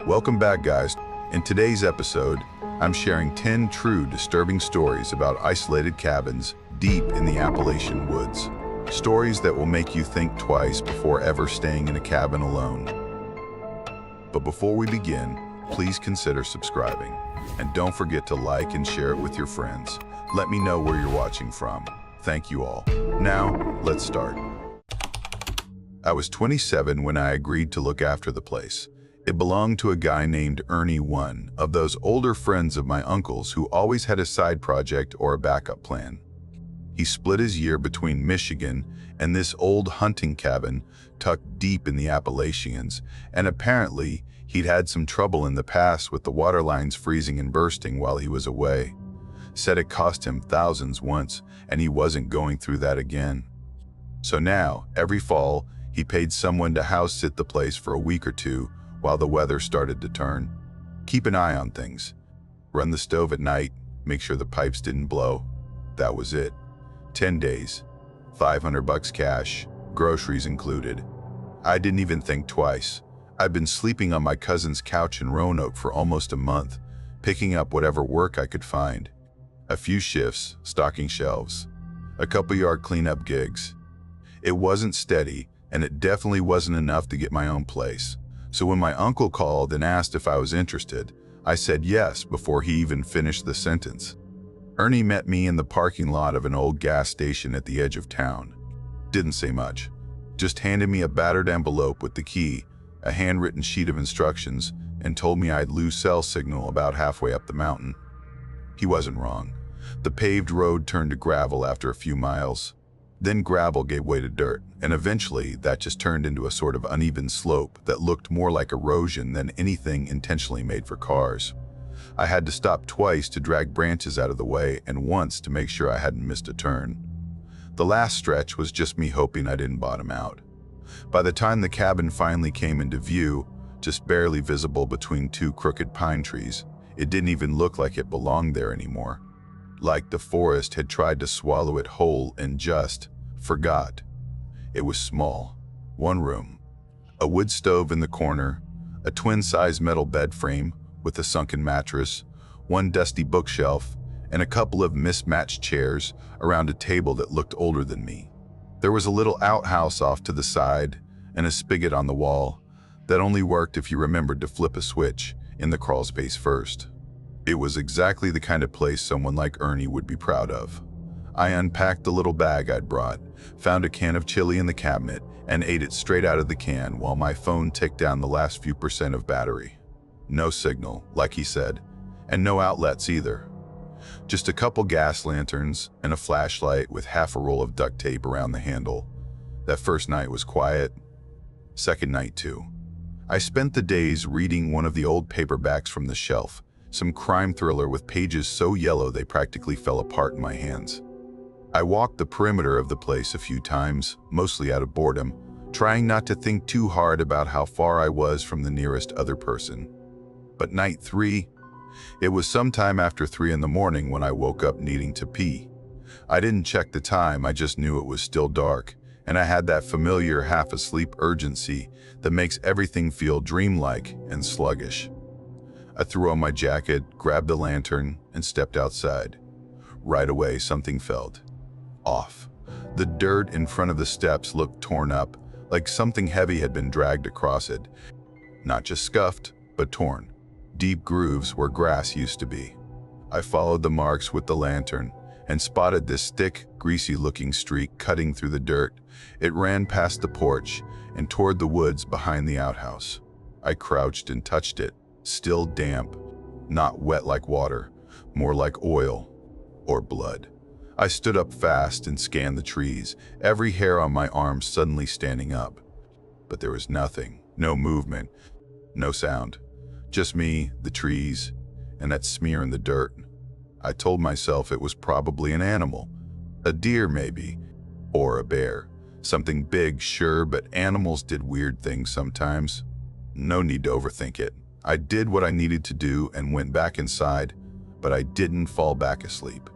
Welcome back, guys. In today's episode, I'm sharing 10 true disturbing stories about isolated cabins deep in the Appalachian woods. Stories that will make you think twice before ever staying in a cabin alone. But before we begin, please consider subscribing. And don't forget to like and share it with your friends. Let me know where you're watching from. Thank you all. Now, let's start. I was 27 when I agreed to look after the place. It belonged to a guy named Ernie, one of those older friends of my uncle's who always had a side project or a backup plan. He split his year between Michigan and this old hunting cabin tucked deep in the Appalachians, and apparently he'd had some trouble in the past with the water lines freezing and bursting while he was away. Said it cost him thousands once, and he wasn't going through that again. So now, every fall, he paid someone to house sit the place for a week or two while the weather started to turn. Keep an eye on things. Run the stove at night, make sure the pipes didn't blow. That was it. 10 days, $500 cash, groceries included. I didn't even think twice. I'd been sleeping on my cousin's couch in Roanoke for almost a month, picking up whatever work I could find. A few shifts, stocking shelves, a couple yard cleanup gigs. It wasn't steady, and it definitely wasn't enough to get my own place. So when my uncle called and asked if I was interested, I said yes before he even finished the sentence. Ernie met me in the parking lot of an old gas station at the edge of town. Didn't say much, just handed me a battered envelope with the key, a handwritten sheet of instructions, and told me I'd lose cell signal about halfway up the mountain. He wasn't wrong. The paved road turned to gravel after a few miles. Then gravel gave way to dirt, and eventually that just turned into a sort of uneven slope that looked more like erosion than anything intentionally made for cars. I had to stop twice to drag branches out of the way and once to make sure I hadn't missed a turn. The last stretch was just me hoping I didn't bottom out. By the time the cabin finally came into view, just barely visible between two crooked pine trees, it didn't even look like it belonged there anymore. Like the forest had tried to swallow it whole and just forgot. It was small. One room, a wood stove in the corner, a twin-size metal bed frame with a sunken mattress, one dusty bookshelf, and a couple of mismatched chairs around a table that looked older than me. There was a little outhouse off to the side and a spigot on the wall that only worked if you remembered to flip a switch in the crawl space first. It was exactly the kind of place someone like Ernie would be proud of. I unpacked the little bag I'd brought, found a can of chili in the cabinet, and ate it straight out of the can while my phone ticked down the last few percent of battery. No signal, like he said, and no outlets either. Just a couple gas lanterns and a flashlight with half a roll of duct tape around the handle. That first night was quiet. Second night too. I spent the days reading one of the old paperbacks from the shelf, some crime thriller with pages so yellow they practically fell apart in my hands. I walked the perimeter of the place a few times, mostly out of boredom, trying not to think too hard about how far I was from the nearest other person. But night 3, it was sometime after 3 in the morning when I woke up needing to pee. I didn't check the time, I just knew it was still dark, and I had that familiar half-asleep urgency that makes everything feel dreamlike and sluggish. I threw on my jacket, grabbed the lantern, and stepped outside. Right away, something felt off. The dirt in front of the steps looked torn up, like something heavy had been dragged across it. Not just scuffed, but torn. Deep grooves where grass used to be. I followed the marks with the lantern and spotted this thick, greasy-looking streak cutting through the dirt. It ran past the porch and toward the woods behind the outhouse. I crouched and touched it, still damp, not wet like water, more like oil or blood. I stood up fast and scanned the trees, every hair on my arm suddenly standing up. But there was nothing, no movement, no sound. Just me, the trees, and that smear in the dirt. I told myself it was probably an animal, a deer maybe, or a bear. Something big, sure, but animals did weird things sometimes. No need to overthink it. I did what I needed to do and went back inside, but I didn't fall back asleep.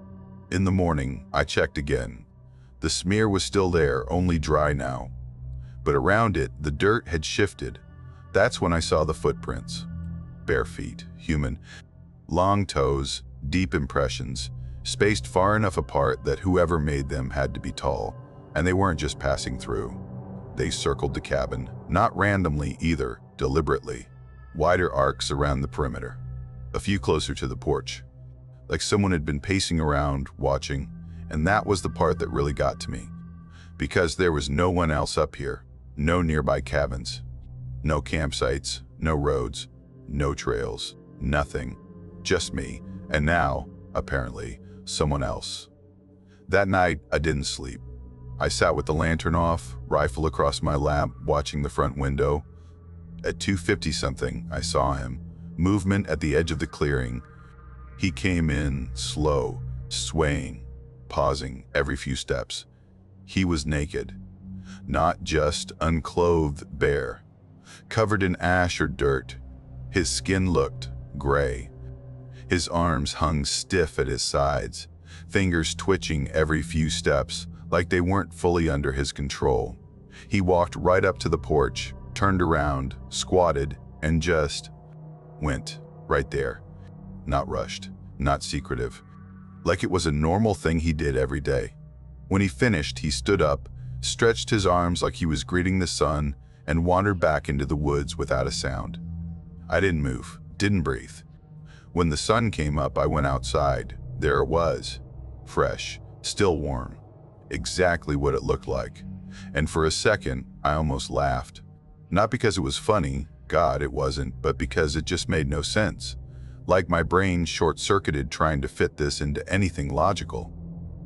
In the morning, I checked again. The smear was still there, only dry now. But around it, the dirt had shifted. That's when I saw the footprints. bare feet, human, long toes, deep impressions, spaced far enough apart that whoever made them had to be tall, and they weren't just passing through. They circled the cabin, not randomly either, deliberately. Wider arcs around the perimeter, a few closer to the porch, like someone had been pacing around, watching, and that was the part that really got to me. Because there was no one else up here, no nearby cabins, no campsites, no roads, no trails, nothing, just me, and now, apparently, someone else. That night, I didn't sleep. I sat with the lantern off, rifle across my lap, watching the front window. At 2:50-something, I saw him, movement at the edge of the clearing. He came in, slow, swaying, pausing every few steps. He was naked, not just unclothed, bare, covered in ash or dirt. His skin looked gray. His arms hung stiff at his sides, fingers twitching every few steps, like they weren't fully under his control. He walked right up to the porch, turned around, squatted, and just went right there. Not rushed, not secretive, like it was a normal thing he did every day. When he finished, he stood up, stretched his arms like he was greeting the sun, and wandered back into the woods without a sound. I didn't move, didn't breathe. When the sun came up, I went outside. There it was, fresh, still warm, exactly what it looked like. And for a second, I almost laughed. Not because it was funny, God, it wasn't, but because it just made no sense. Like my brain short-circuited trying to fit this into anything logical.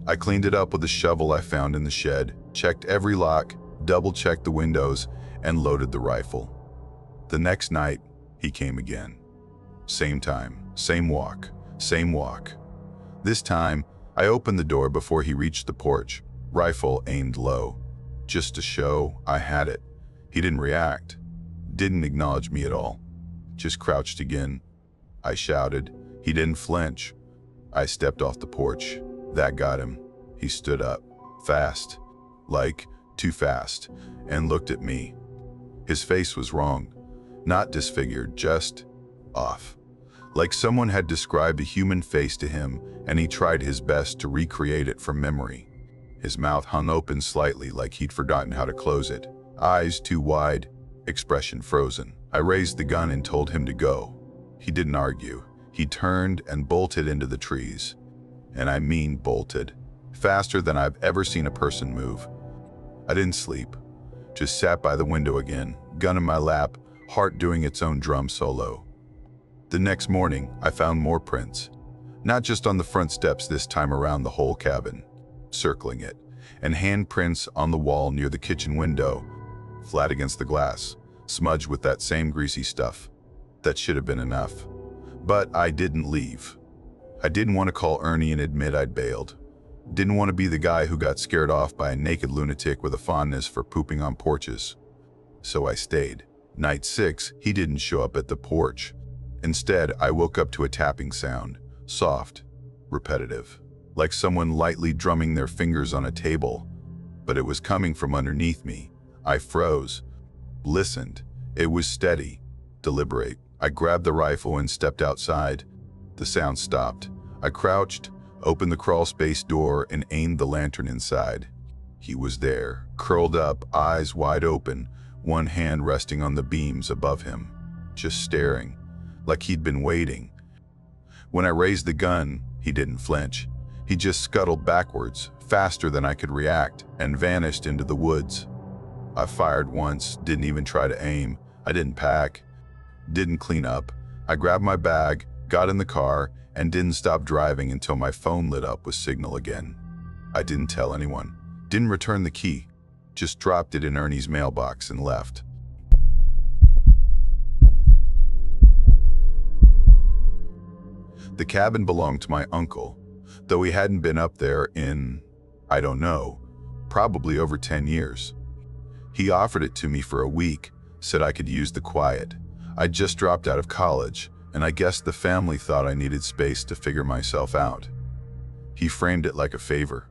I cleaned it up with a shovel I found in the shed, checked every lock, double-checked the windows, and loaded the rifle. The next night, he came again. Same time, same walk, same walk. This time, I opened the door before he reached the porch, rifle aimed low. Just to show I had it. He didn't react, didn't acknowledge me at all. Just crouched again. I shouted. He didn't flinch. I stepped off the porch. That got him. He stood up, fast, like too fast, and looked at me. His face was wrong, not disfigured, just off. Like someone had described a human face to him, and he tried his best to recreate it from memory. His mouth hung open slightly, like he'd forgotten how to close it. Eyes too wide, expression frozen. I raised the gun and told him to go. He didn't argue. He turned and bolted into the trees. And I mean bolted. Faster than I've ever seen a person move. I didn't sleep. Just sat by the window again, gun in my lap, heart doing its own drum solo. The next morning, I found more prints. Not just on the front steps this time around the whole cabin, circling it, and handprints on the wall near the kitchen window, flat against the glass, smudged with that same greasy stuff. That should have been enough. But I didn't leave. I didn't want to call Ernie and admit I'd bailed. Didn't want to be the guy who got scared off by a naked lunatic with a fondness for pooping on porches. So I stayed. Night 6, he didn't show up at the porch. Instead, I woke up to a tapping sound, soft, repetitive, like someone lightly drumming their fingers on a table. But it was coming from underneath me. I froze, listened. It was steady, deliberate. I grabbed the rifle and stepped outside. The sound stopped. I crouched, opened the crawl space door, and aimed the lantern inside. He was there, curled up, eyes wide open, one hand resting on the beams above him, just staring, like he'd been waiting. When I raised the gun, he didn't flinch. He just scuttled backwards, faster than I could react, and vanished into the woods. I fired once, didn't even try to aim. I didn't pack, didn't clean up. I grabbed my bag, got in the car, and didn't stop driving until my phone lit up with signal again. I didn't tell anyone, didn't return the key, just dropped it in Ernie's mailbox and left. The cabin belonged to my uncle, though he hadn't been up there in, I don't know, probably over 10 years. He offered it to me for a week, said I could use the quiet. I'd just dropped out of college, and I guess the family thought I needed space to figure myself out. He framed it like a favor.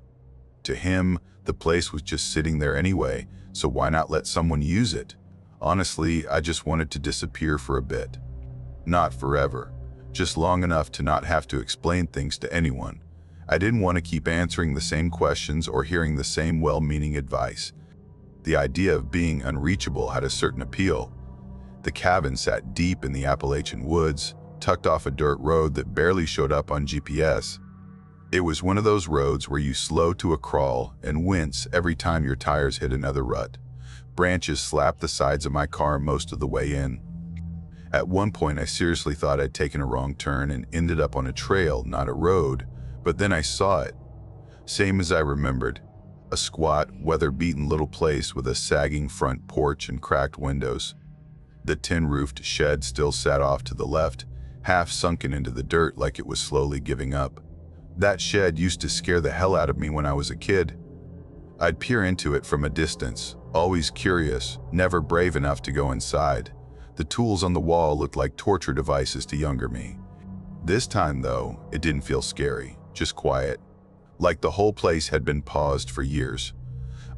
To him, the place was just sitting there anyway, so why not let someone use it? Honestly, I just wanted to disappear for a bit. Not forever, just long enough to not have to explain things to anyone. I didn't want to keep answering the same questions or hearing the same well-meaning advice. The idea of being unreachable had a certain appeal. The cabin sat deep in the Appalachian woods, tucked off a dirt road that barely showed up on GPS. It was one of those roads where you slow to a crawl and wince every time your tires hit another rut. Branches slapped the sides of my car most of the way in. At one point, I seriously thought I'd taken a wrong turn and ended up on a trail, not a road, but then I saw it. Same as I remembered. A squat, weather-beaten little place with a sagging front porch and cracked windows. The tin-roofed shed still sat off to the left, half sunken into the dirt like it was slowly giving up. That shed used to scare the hell out of me when I was a kid. I'd peer into it from a distance, always curious, never brave enough to go inside. The tools on the wall looked like torture devices to younger me. This time, though, it didn't feel scary, just quiet, like the whole place had been paused for years.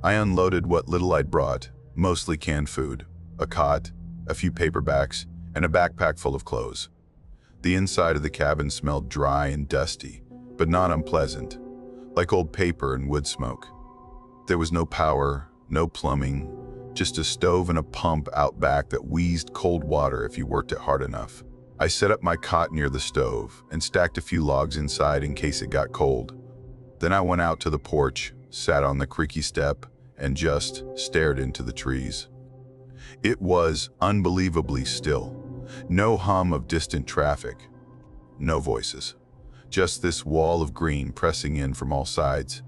I unloaded what little I'd brought, mostly canned food, a cot, a few paperbacks, and a backpack full of clothes. The inside of the cabin smelled dry and dusty, but not unpleasant, like old paper and wood smoke. There was no power, no plumbing, just a stove and a pump out back that wheezed cold water if you worked it hard enough. I set up my cot near the stove and stacked a few logs inside in case it got cold. Then I went out to the porch, sat on the creaky step, and just stared into the trees. It was unbelievably still. No hum of distant traffic. No voices. Just this wall of green pressing in from all sides.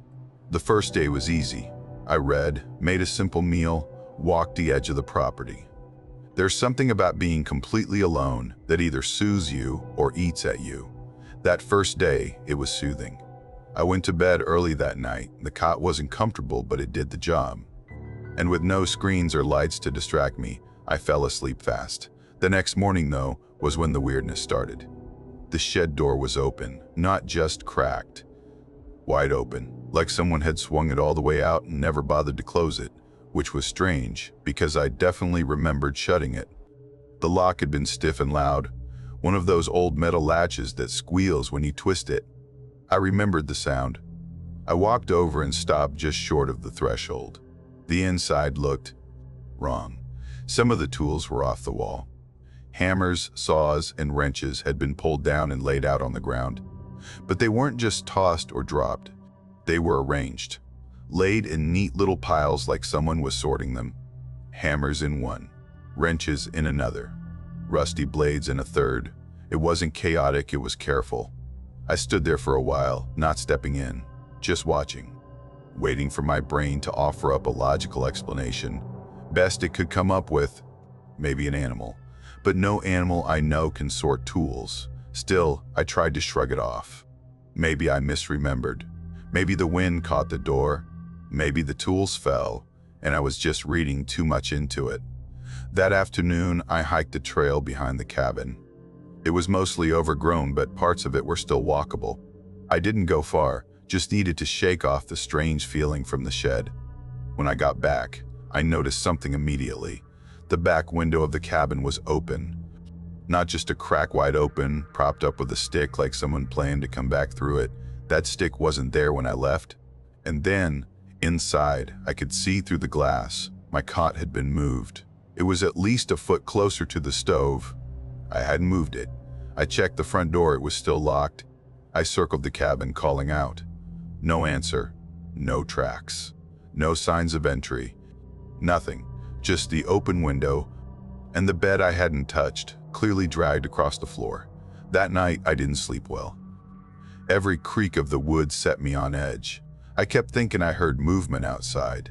The first day was easy. I read, made a simple meal, walked the edge of the property. There's something about being completely alone that either soothes you or eats at you. That first day, it was soothing. I went to bed early that night. The cot wasn't comfortable, but it did the job. And with no screens or lights to distract me, I fell asleep fast. The next morning, though, was when the weirdness started. The shed door was open, not just cracked. Wide open, like someone had swung it all the way out and never bothered to close it, which was strange, because I definitely remembered shutting it. The lock had been stiff and loud, one of those old metal latches that squeals when you twist it. I remembered the sound. I walked over and stopped just short of the threshold. The inside looked wrong. Some of the tools were off the wall. Hammers, saws, and wrenches had been pulled down and laid out on the ground. But they weren't just tossed or dropped. They were arranged, laid in neat little piles like someone was sorting them. Hammers in one, wrenches in another, rusty blades in a third. It wasn't chaotic, it was careful. I stood there for a while, not stepping in, just watching, waiting for my brain to offer up a logical explanation. Best it could come up with, maybe an animal. But no animal I know can sort tools. Still, I tried to shrug it off. Maybe I misremembered. Maybe the wind caught the door. Maybe the tools fell, and I was just reading too much into it. That afternoon, I hiked the trail behind the cabin. It was mostly overgrown, but parts of it were still walkable. I didn't go far, just needed to shake off the strange feeling from the shed. When I got back, I noticed something immediately. The back window of the cabin was open. Not just a crack wide open, propped up with a stick like someone planned to come back through it. That stick wasn't there when I left. And then, inside, I could see through the glass. My cot had been moved. It was at least a foot closer to the stove. I hadn't moved it. I checked the front door, it was still locked. I circled the cabin, calling out. No answer. No tracks. No signs of entry. Nothing. Just the open window and the bed I hadn't touched, clearly dragged across the floor. That night, I didn't sleep well. Every creak of the wood set me on edge. I kept thinking I heard movement outside.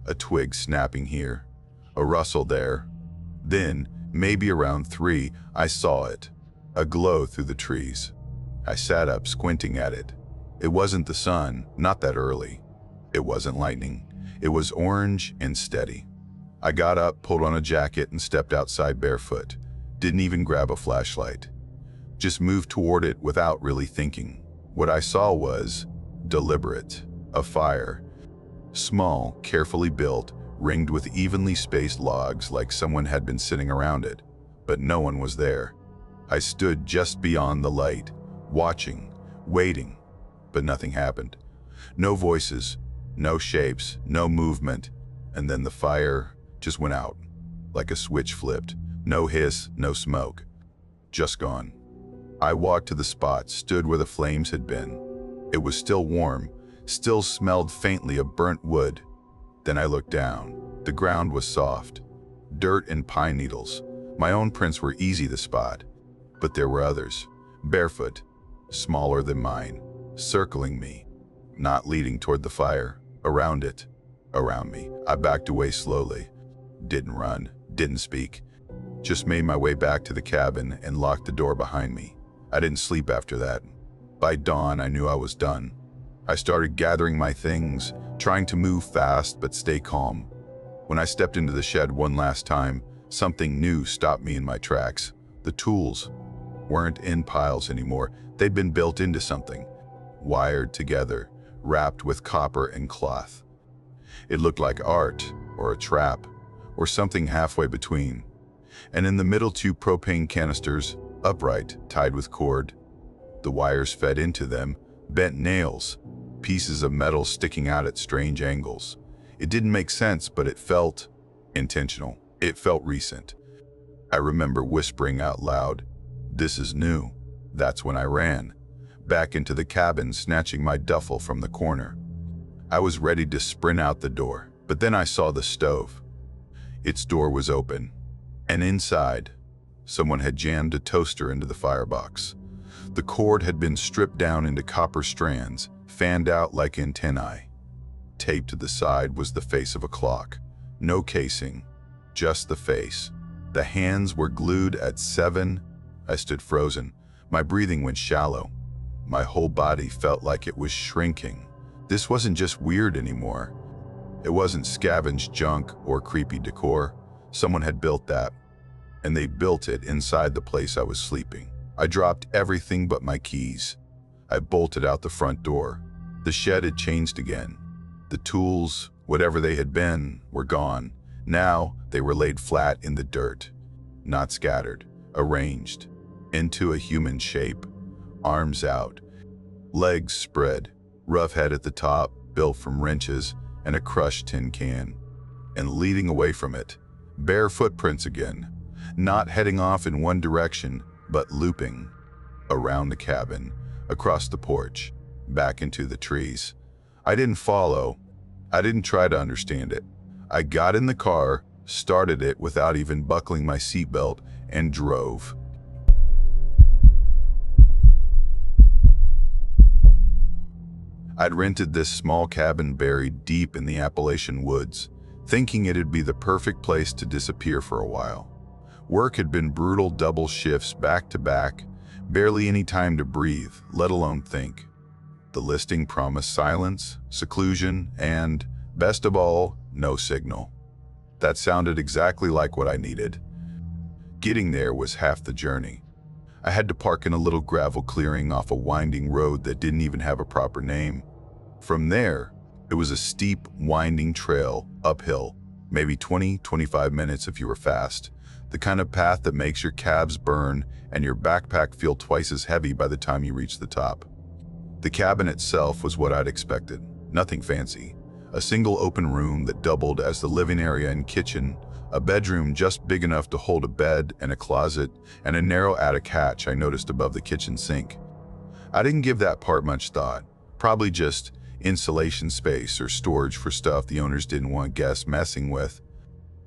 A twig snapping here, a rustle there. Then, maybe around 3, I saw it, a glow through the trees. I sat up, squinting at it. It wasn't the sun, not that early. It wasn't lightning. It was orange and steady. I got up, pulled on a jacket, and stepped outside barefoot. Didn't even grab a flashlight. Just moved toward it without really thinking. What I saw was deliberate. A fire. Small, carefully built, ringed with evenly spaced logs like someone had been sitting around it. But no one was there. I stood just beyond the light, watching, waiting, but nothing happened. No voices, no shapes, no movement, and then the fire just went out, like a switch flipped. No hiss, no smoke, just gone. I walked to the spot, stood where the flames had been. It was still warm, still smelled faintly of burnt wood. Then I looked down. The ground was soft, dirt and pine needles. My own prints were easy to spot, but there were others, barefoot, smaller than mine, circling me, not leading toward the fire, around it, around me. I backed away slowly, didn't run, didn't speak, just made my way back to the cabin and locked the door behind me. I didn't sleep after that. By dawn, I knew I was done. I started gathering my things, trying to move fast but stay calm. When I stepped into the shed one last time, something new stopped me in my tracks. The tools weren't in piles anymore. They'd been built into something, wired together, wrapped with copper and cloth. It looked like art, or a trap, or something halfway between. And in the middle, 2 propane canisters, upright, tied with cord. The wires fed into them, bent nails, pieces of metal sticking out at strange angles. It didn't make sense, but it felt intentional. It felt recent. I remember whispering out loud, "This is new." That's when I ran, back into the cabin, snatching my duffel from the corner. I was ready to sprint out the door, but then I saw the stove. Its door was open, and inside, someone had jammed a toaster into the firebox. The cord had been stripped down into copper strands, fanned out like antennae. Taped to the side was the face of a clock. No casing, just the face. The hands were glued at 7. I stood frozen. My breathing went shallow. My whole body felt like it was shrinking. This wasn't just weird anymore. It wasn't scavenged junk or creepy decor. Someone had built that, and they built it inside the place I was sleeping. I dropped everything but my keys. I bolted out the front door. The shed had changed again. The tools, whatever they had been, were gone. Now they were laid flat in the dirt, not scattered, arranged into a human shape. Arms out, legs spread, rough head at the top, built from wrenches and a crushed tin can. And leading away from it, bare footprints again, not heading off in one direction, but looping around the cabin, across the porch, back into the trees. I didn't follow. I didn't try to understand it. I got in the car, started it without even buckling my seatbelt, and drove. I'd rented this small cabin buried deep in the Appalachian woods, thinking it'd be the perfect place to disappear for a while. Work had been brutal, double shifts back to back, barely any time to breathe, let alone think. The listing promised silence, seclusion, and, best of all, no signal. That sounded exactly like what I needed. Getting there was half the journey. I had to park in a little gravel clearing off a winding road that didn't even have a proper name. From there, it was a steep, winding trail uphill, maybe 20-25 minutes if you were fast. The kind of path that makes your calves burn and your backpack feel twice as heavy by the time you reach the top. The cabin itself was what I'd expected, nothing fancy. A single open room that doubled as the living area and kitchen, a bedroom just big enough to hold a bed and a closet, and a narrow attic hatch I noticed above the kitchen sink. I didn't give that part much thought, probably just insulation space or storage for stuff the owners didn't want guests messing with.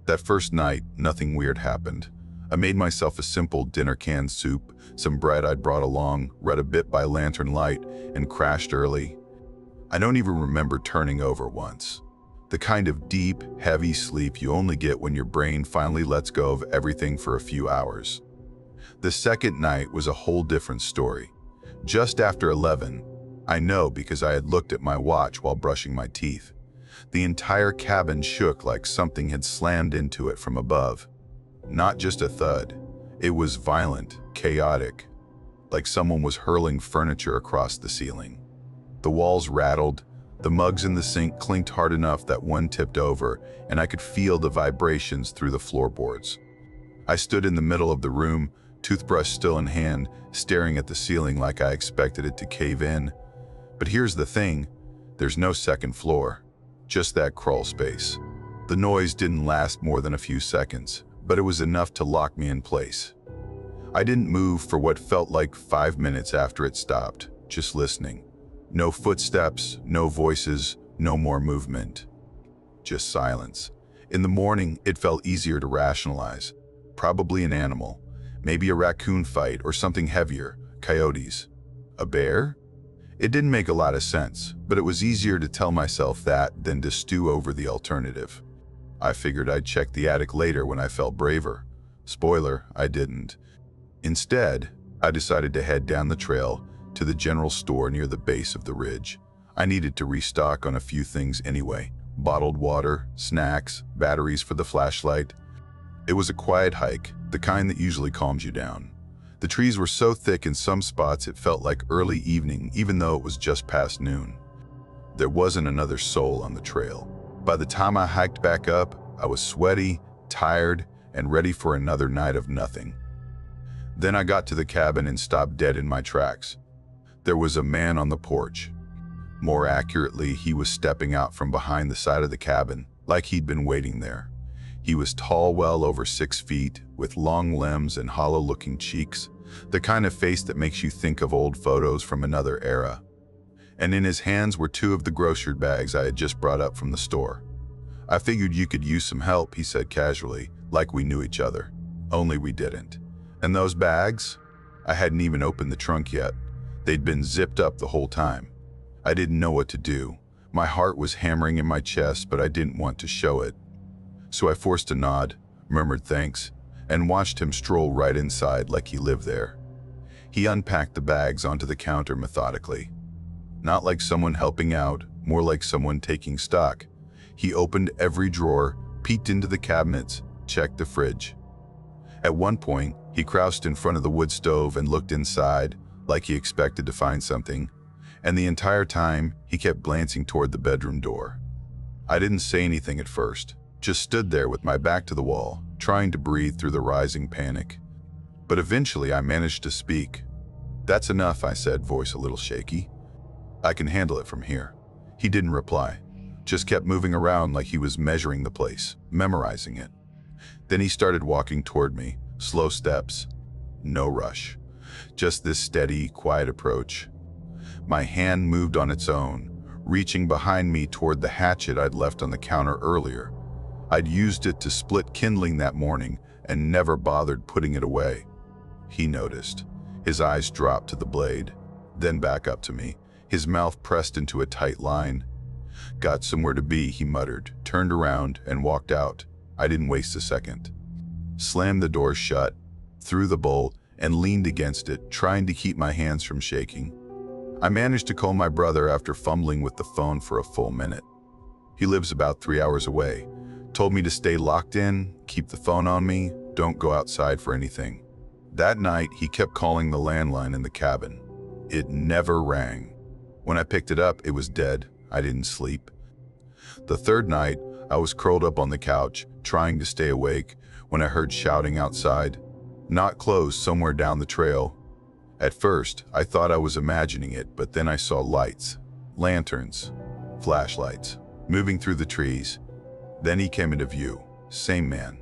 That first night, nothing weird happened. I made myself a simple dinner canned soup, some bread I'd brought along, read a bit by lantern light, and crashed early. I don't even remember turning over once. The kind of deep, heavy sleep you only get when your brain finally lets go of everything for a few hours. The second night was a whole different story. Just after 11, I know because I had looked at my watch while brushing my teeth. The entire cabin shook like something had slammed into it from above. Not just a thud. It was violent, chaotic, like someone was hurling furniture across the ceiling. The walls rattled, the mugs in the sink clinked hard enough that one tipped over, and I could feel the vibrations through the floorboards. I stood in the middle of the room, toothbrush still in hand, staring at the ceiling like I expected it to cave in. But here's the thing, there's no second floor, just that crawl space. The noise didn't last more than a few seconds, but it was enough to lock me in place. I didn't move for what felt like 5 minutes after it stopped, just listening. No footsteps, no voices, no more movement. Just silence. In the morning, it felt easier to rationalize. Probably an animal. Maybe a raccoon fight or something heavier, coyotes. A bear? It didn't make a lot of sense, but it was easier to tell myself that than to stew over the alternative. I figured I'd check the attic later when I felt braver. Spoiler, I didn't. Instead, I decided to head down the trail to the general store near the base of the ridge. I needed to restock on a few things anyway. Bottled water, snacks, batteries for the flashlight. It was a quiet hike, the kind that usually calms you down. The trees were so thick in some spots it felt like early evening even though it was just past noon. There wasn't another soul on the trail. By the time I hiked back up, I was sweaty, tired, and ready for another night of nothing. Then I got to the cabin and stopped dead in my tracks. There was a man on the porch. More accurately, he was stepping out from behind the side of the cabin, like he'd been waiting there. He was tall, well over 6 feet, with long limbs and hollow-looking cheeks, the kind of face that makes you think of old photos from another era. And in his hands were 2 of the grocery bags I had just brought up from the store. "I figured you could use some help," he said casually, like we knew each other. Only we didn't. And those bags? I hadn't even opened the trunk yet. They'd been zipped up the whole time. I didn't know what to do. My heart was hammering in my chest, but I didn't want to show it. So I forced a nod, murmured thanks, and watched him stroll right inside like he lived there. He unpacked the bags onto the counter methodically. Not like someone helping out, more like someone taking stock. He opened every drawer, peeked into the cabinets, checked the fridge. At one point, he crouched in front of the wood stove and looked inside, like he expected to find something, and the entire time, he kept glancing toward the bedroom door. I didn't say anything at first, just stood there with my back to the wall, trying to breathe through the rising panic. But eventually I managed to speak. "That's enough," I said, voice a little shaky. "I can handle it from here." He didn't reply, just kept moving around like he was measuring the place, memorizing it. Then he started walking toward me, slow steps, no rush, just this steady, quiet approach. My hand moved on its own, reaching behind me toward the hatchet I'd left on the counter earlier. I'd used it to split kindling that morning and never bothered putting it away. He noticed. His eyes dropped to the blade, then back up to me, his mouth pressed into a tight line. "Got somewhere to be," he muttered, turned around and walked out. I didn't waste a second. Slammed the door shut, threw the bolt, and leaned against it, trying to keep my hands from shaking. I managed to call my brother after fumbling with the phone for a full minute. He lives about 3 hours away. Told me to stay locked in, keep the phone on me, don't go outside for anything. That night, he kept calling the landline in the cabin. It never rang. When I picked it up, it was dead. I didn't sleep. The third night, I was curled up on the couch, trying to stay awake, when I heard shouting outside. Not close, somewhere down the trail. At first, I thought I was imagining it, but then I saw lights, lanterns, flashlights, moving through the trees. Then he came into view, same man.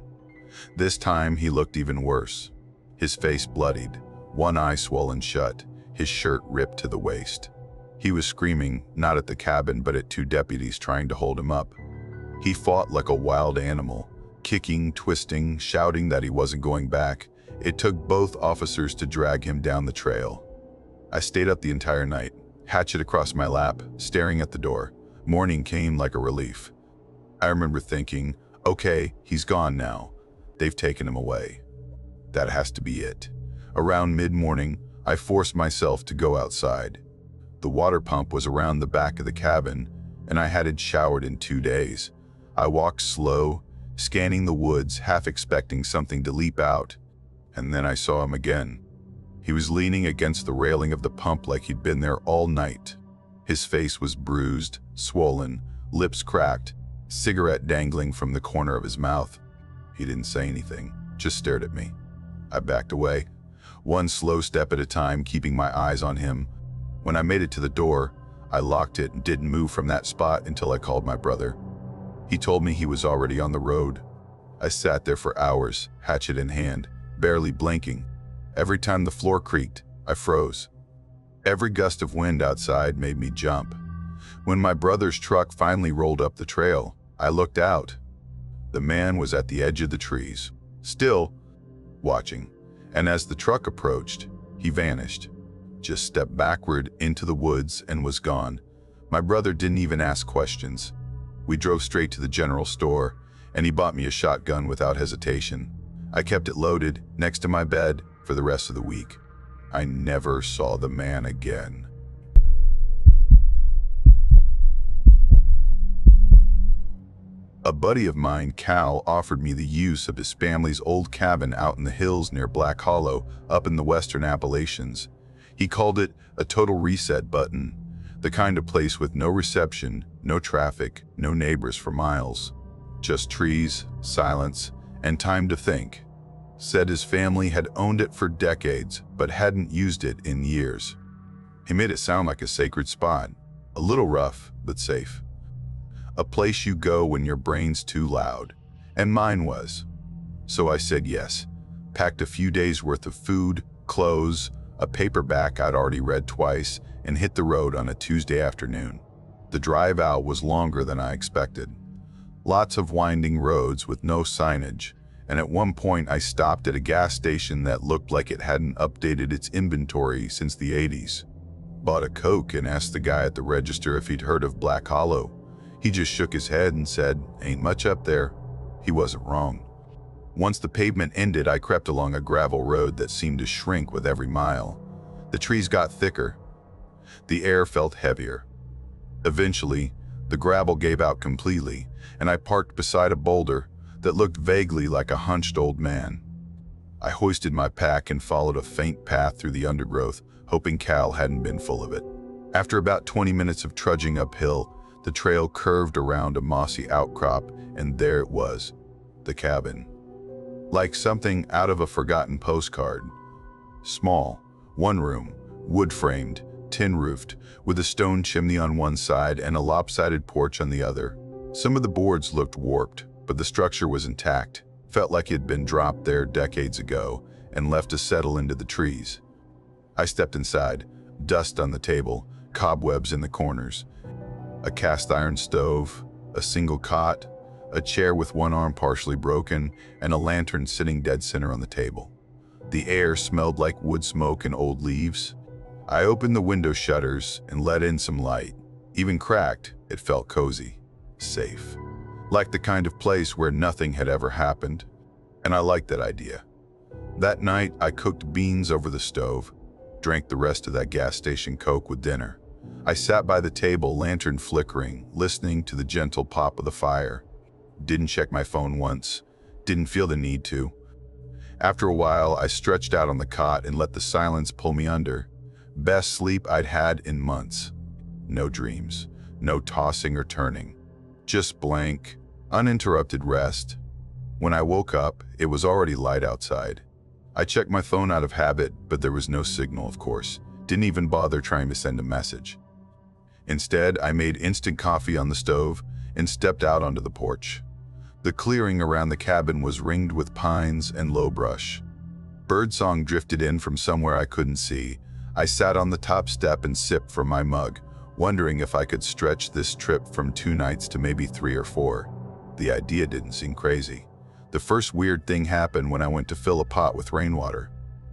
This time he looked even worse. His face bloodied, one eye swollen shut, his shirt ripped to the waist. He was screaming, not at the cabin, but at 2 deputies trying to hold him up. He fought like a wild animal, kicking, twisting, shouting that he wasn't going back. It took both officers to drag him down the trail. I stayed up the entire night, hatchet across my lap, staring at the door. Morning came like a relief. I remember thinking, okay, he's gone now. They've taken him away. That has to be it. Around mid-morning, I forced myself to go outside. The water pump was around the back of the cabin, and I hadn't showered in 2 days. I walked slow, scanning the woods, half expecting something to leap out. And then I saw him again. He was leaning against the railing of the pump like he'd been there all night. His face was bruised, swollen, lips cracked, cigarette dangling from the corner of his mouth. He didn't say anything, just stared at me. I backed away. one slow step at a time, keeping my eyes on him. When I made it to the door, I locked it and didn't move from that spot until I called my brother. He told me he was already on the road. I sat there for hours, hatchet in hand, barely blinking. Every time the floor creaked, I froze. Every gust of wind outside made me jump. When my brother's truck finally rolled up the trail, I looked out. The man was at the edge of the trees, still watching, and as the truck approached, he vanished. Just stepped backward into the woods and was gone. My brother didn't even ask questions. We drove straight to the general store, and he bought me a shotgun without hesitation. I kept it loaded next to my bed for the rest of the week. I never saw the man again. A buddy of mine, Cal, offered me the use of his family's old cabin out in the hills near Black Hollow, up in the western Appalachians. He called it a total reset button, the kind of place with no reception, no traffic, no neighbors for miles. Just trees, silence, and time to think. Said his family had owned it for decades, but hadn't used it in years. He made it sound like a sacred spot, a little rough, but safe. A place you go when your brain's too loud, and mine was. So I said yes, packed a few days worth of food, clothes, a paperback I'd already read twice, and hit the road on a Tuesday afternoon. The drive out was longer than I expected. Lots of winding roads with no signage, and at one point I stopped at a gas station that looked like it hadn't updated its inventory since the 80s. Bought a Coke and asked the guy at the register if he'd heard of Black Hollow. He just shook his head and said, "Ain't much up there." He wasn't wrong. Once the pavement ended, I crept along a gravel road that seemed to shrink with every mile. The trees got thicker. The air felt heavier. Eventually, the gravel gave out completely, and I parked beside a boulder that looked vaguely like a hunched old man. I hoisted my pack and followed a faint path through the undergrowth, hoping Cal hadn't been full of it. After about 20 minutes of trudging uphill, the trail curved around a mossy outcrop, and there it was, the cabin. Like something out of a forgotten postcard. Small, one room, wood-framed, tin-roofed, with a stone chimney on one side and a lopsided porch on the other. Some of the boards looked warped, but the structure was intact. Felt like it had been dropped there decades ago and left to settle into the trees. I stepped inside, dust on the table, cobwebs in the corners. A cast iron stove, a single cot, a chair with one arm partially broken, and a lantern sitting dead center on the table. The air smelled like wood smoke and old leaves. I opened the window shutters and let in some light. Even cracked, it felt cozy, safe. Like the kind of place where nothing had ever happened. And I liked that idea. That night, I cooked beans over the stove, drank the rest of that gas station Coke with dinner. I sat by the table, lantern flickering, listening to the gentle pop of the fire. Didn't check my phone once, didn't feel the need to. After a while, I stretched out on the cot and let the silence pull me under. Best sleep I'd had in months. No dreams, no tossing or turning. Just blank, uninterrupted rest. When I woke up, it was already light outside. I checked my phone out of habit, but there was no signal, of course. Didn't even bother trying to send a message. Instead, I made instant coffee on the stove and stepped out onto the porch. The clearing around the cabin was ringed with pines and low brush. Birdsong drifted in from somewhere I couldn't see. I sat on the top step and sipped from my mug, wondering if I could stretch this trip from 2 nights to maybe 3 or 4. The idea didn't seem crazy. The first weird thing happened when I went to fill a pot with rainwater.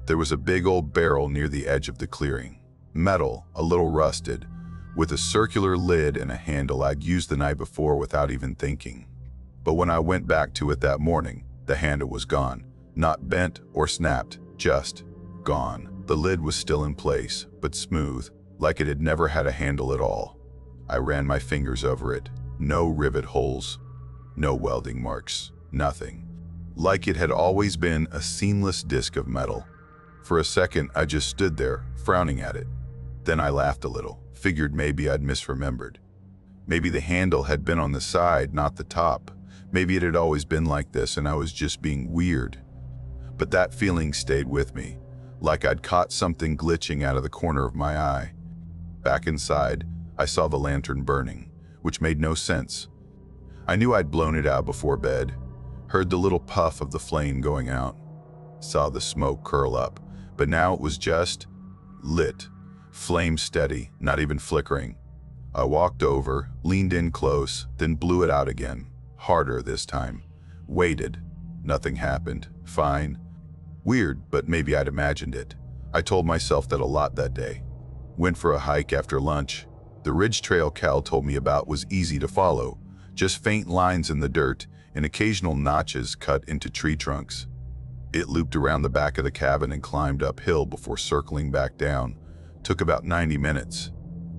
There was a big old barrel near the edge of the clearing. Metal, a little rusted, with a circular lid and a handle I'd used the night before without even thinking. But when I went back to it that morning, the handle was gone. Not bent or snapped, just gone. The lid was still in place, but smooth, like it had never had a handle at all. I ran my fingers over it. No rivet holes, no welding marks, nothing. Like it had always been a seamless disc of metal. For a second, I just stood there, frowning at it. Then I laughed a little, figured maybe I'd misremembered. Maybe the handle had been on the side, not the top. Maybe it had always been like this and I was just being weird. But that feeling stayed with me, like I'd caught something glitching out of the corner of my eye. Back inside, I saw the lantern burning, which made no sense. I knew I'd blown it out before bed, heard the little puff of the flame going out, saw the smoke curl up, but now it was just lit, flame steady, not even flickering. I walked over, leaned in close, then blew it out again, harder this time. Waited. Nothing happened. Fine. Weird, but maybe I'd imagined it. I told myself that a lot that day. Went for a hike after lunch. The ridge trail Cal told me about was easy to follow, just faint lines in the dirt and occasional notches cut into tree trunks. It looped around the back of the cabin and climbed uphill before circling back down. Took about 90 minutes.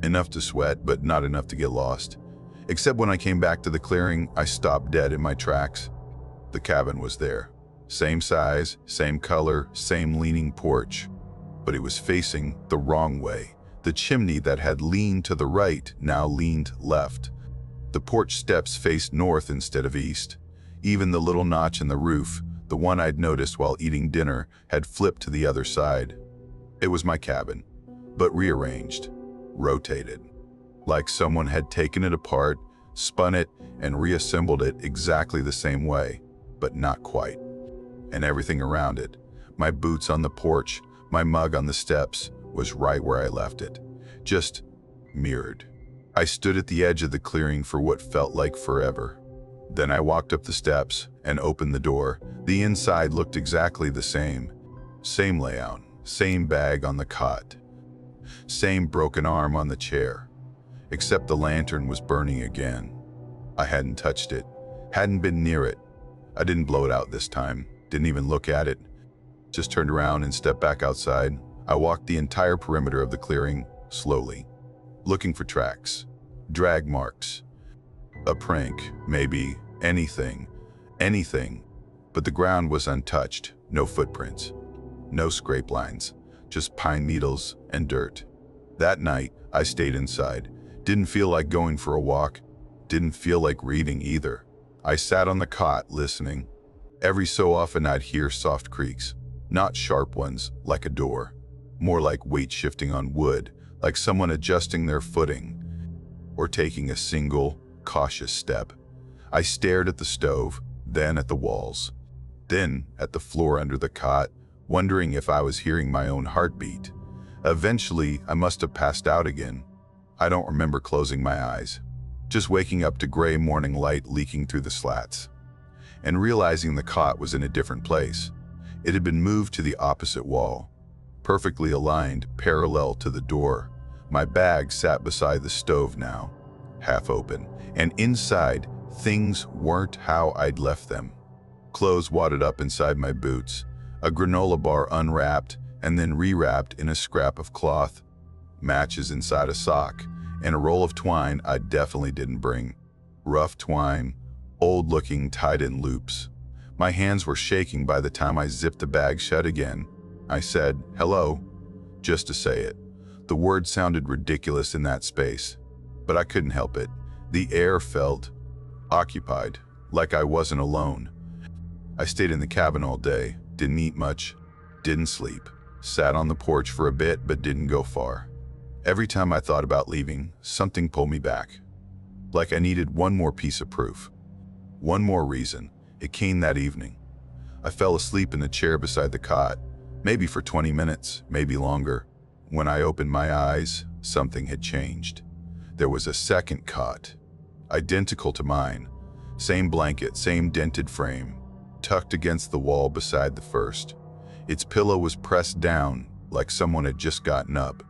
Enough to sweat, but not enough to get lost. Except when I came back to the clearing, I stopped dead in my tracks. The cabin was there. Same size, same color, same leaning porch. But it was facing the wrong way. The chimney that had leaned to the right now leaned left. The porch steps faced north instead of east. Even the little notch in the roof, the one I'd noticed while eating dinner, had flipped to the other side. It was my cabin, but rearranged, rotated. Like someone had taken it apart, spun it, and reassembled it exactly the same way, but not quite. And everything around it, my boots on the porch, my mug on the steps, was right where I left it, just mirrored. I stood at the edge of the clearing for what felt like forever. Then I walked up the steps and opened the door. The inside looked exactly the same. Same layout, same bag on the cot, same broken arm on the chair, except the lantern was burning again. I hadn't touched it, hadn't been near it. I didn't blow it out this time, didn't even look at it. Just turned around and stepped back outside. I walked the entire perimeter of the clearing, slowly, looking for tracks, drag marks, a prank, maybe, anything. But the ground was untouched, no footprints, no scrape lines, just pine needles and dirt. That night, I stayed inside. Didn't feel like going for a walk, didn't feel like reading either. I sat on the cot listening. Every so often I'd hear soft creaks, not sharp ones like a door, more like weight shifting on wood, like someone adjusting their footing or taking a single, cautious step. I stared at the stove, then at the walls, then at the floor under the cot, wondering if I was hearing my own heartbeat. Eventually, I must have passed out again. I don't remember closing my eyes, just waking up to gray morning light leaking through the slats, and realizing the cot was in a different place. It had been moved to the opposite wall, perfectly aligned, parallel to the door. My bag sat beside the stove now, half open, and inside, things weren't how I'd left them. Clothes wadded up inside my boots, a granola bar unwrapped and then rewrapped in a scrap of cloth, matches inside a sock, and a roll of twine I definitely didn't bring. Rough twine, old-looking, tied in loops. My hands were shaking by the time I zipped the bag shut again. I said, "Hello," just to say it. The word sounded ridiculous in that space, but I couldn't help it. The air felt occupied, like I wasn't alone. I stayed in the cabin all day, didn't eat much, didn't sleep, sat on the porch for a bit but didn't go far. Every time I thought about leaving, something pulled me back. Like I needed one more piece of proof. One more reason. It came that evening. I fell asleep in the chair beside the cot, maybe for 20 minutes, maybe longer. When I opened my eyes, something had changed. There was a second cot, identical to mine. Same blanket, same dented frame, tucked against the wall beside the first. Its pillow was pressed down, like someone had just gotten up.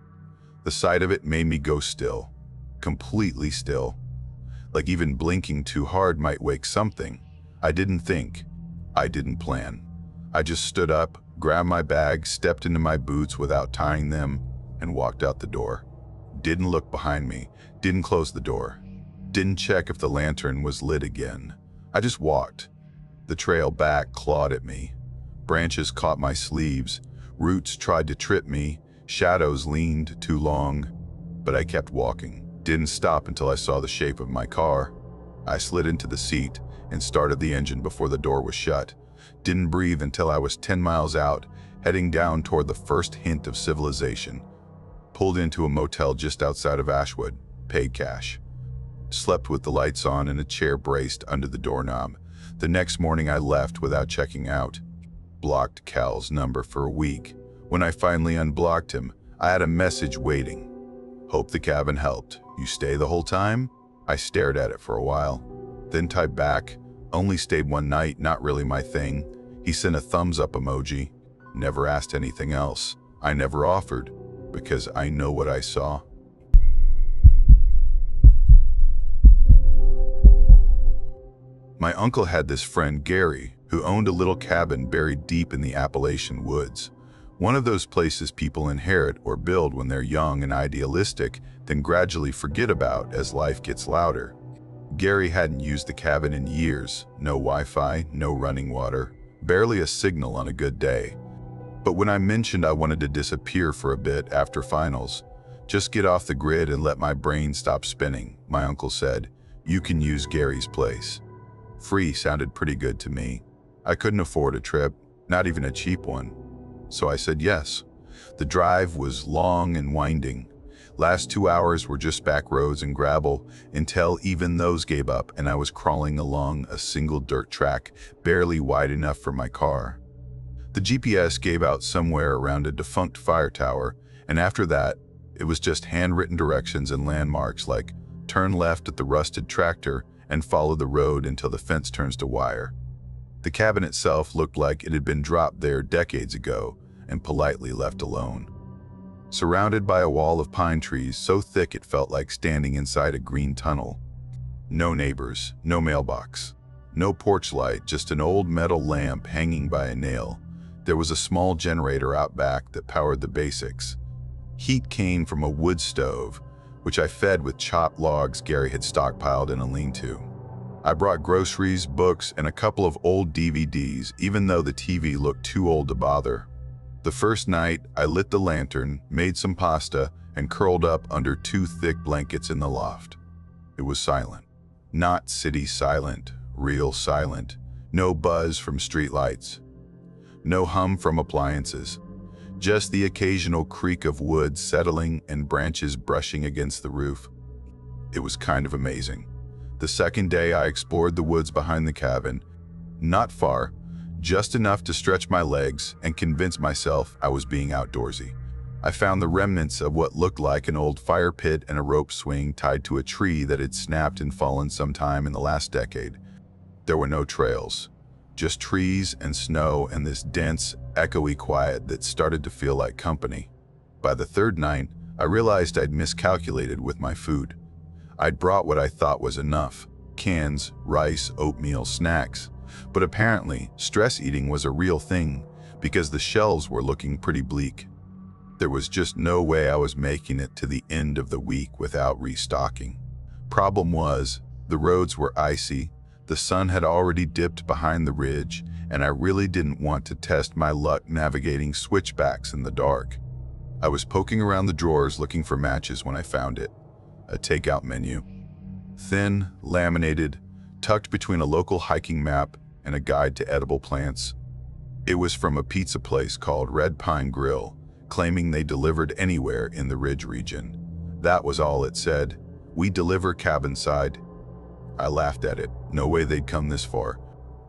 The sight of it made me go still, completely still. Like even blinking too hard might wake something. I didn't think. I didn't plan. I just stood up, grabbed my bag, stepped into my boots without tying them, and walked out the door. Didn't look behind me, didn't close the door, didn't check if the lantern was lit again. I just walked. The trail back clawed at me. Branches caught my sleeves, roots tried to trip me, shadows leaned too long, but I kept walking. Didn't stop until I saw the shape of my car. I slid into the seat and started the engine before the door was shut. Didn't breathe until I was 10 miles out, heading down toward the first hint of civilization. Pulled into a motel just outside of Ashwood, paid cash. Slept with the lights on and a chair braced under the doorknob. The next morning I left without checking out. Blocked Cal's number for a week. When I finally unblocked him, I had a message waiting. Hope the cabin helped. You stay the whole time? I stared at it for a while. Then typed back, only stayed one night, not really my thing. He sent a thumbs up emoji. Never asked anything else. I never offered, because I know what I saw. My uncle had this friend, Gary, who owned a little cabin buried deep in the Appalachian woods. One of those places people inherit or build when they're young and idealistic, then gradually forget about as life gets louder. Gary hadn't used the cabin in years. No Wi-Fi, no running water, barely a signal on a good day. But when I mentioned I wanted to disappear for a bit after finals, just get off the grid and let my brain stop spinning, my uncle said, you can use Gary's place. Free sounded pretty good to me. I couldn't afford a trip, not even a cheap one. So I said yes. The drive was long and winding. Last 2 hours were just back roads and gravel until even those gave up and I was crawling along a single dirt track, barely wide enough for my car. The GPS gave out somewhere around a defunct fire tower, and after that, it was just handwritten directions and landmarks like turn left at the rusted tractor and follow the road until the fence turns to wire. The cabin itself looked like it had been dropped there decades ago and politely left alone. Surrounded by a wall of pine trees so thick it felt like standing inside a green tunnel. No neighbors, no mailbox, no porch light, just an old metal lamp hanging by a nail. There was a small generator out back that powered the basics. Heat came from a wood stove, which I fed with chopped logs Gary had stockpiled in a lean-to. I brought groceries, books, and a couple of old DVDs, even though the TV looked too old to bother. The first night, I lit the lantern, made some pasta, and curled up under 2 thick blankets in the loft. It was silent. Not city silent, real silent. No buzz from streetlights. No hum from appliances. Just the occasional creak of wood settling and branches brushing against the roof. It was kind of amazing. The second day I explored the woods behind the cabin. Not far, just enough to stretch my legs and convince myself I was being outdoorsy. I found the remnants of what looked like an old fire pit and a rope swing tied to a tree that had snapped and fallen sometime in the last decade. There were no trails, just trees and snow and this dense, echoey quiet that started to feel like company. By the third night, I realized I'd miscalculated with my food. I'd brought what I thought was enough: cans, rice, oatmeal, snacks. But apparently, stress eating was a real thing because the shelves were looking pretty bleak. There was just no way I was making it to the end of the week without restocking. Problem was, the roads were icy, the sun had already dipped behind the ridge, and I really didn't want to test my luck navigating switchbacks in the dark. I was poking around the drawers looking for matches when I found it. A takeout menu. Thin, laminated, tucked between a local hiking map and a guide to edible plants. It was from a pizza place called Red Pine Grill, claiming they delivered anywhere in the Ridge region. That was all it said. We deliver cabin side. I laughed at it. No way they'd come this far.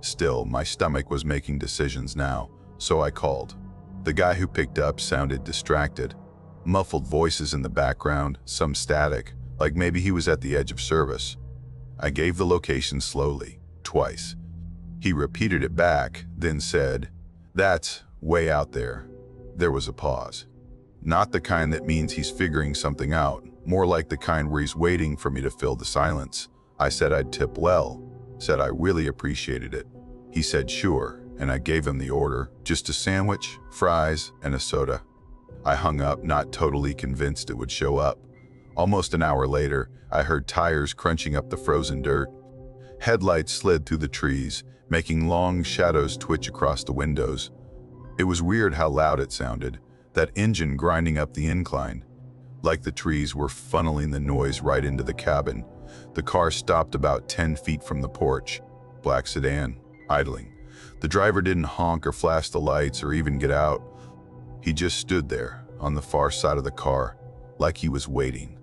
Still, my stomach was making decisions now, so I called. The guy who picked up sounded distracted. Muffled voices in the background, some static, like maybe he was at the edge of service. I gave the location slowly, twice. He repeated it back, then said, "That's way out there." There was a pause. Not the kind that means he's figuring something out, more like the kind where he's waiting for me to fill the silence. I said I'd tip well, said I really appreciated it. He said sure, and I gave him the order, just a sandwich, fries, and a soda. I hung up, not totally convinced it would show up. Almost an hour later, I heard tires crunching up the frozen dirt. Headlights slid through the trees, making long shadows twitch across the windows. It was weird how loud it sounded, that engine grinding up the incline. Like the trees were funneling the noise right into the cabin. The car stopped about 10 feet from the porch. Black sedan, idling. The driver didn't honk or flash the lights or even get out, He just stood there on the far side of the car, like he was waiting.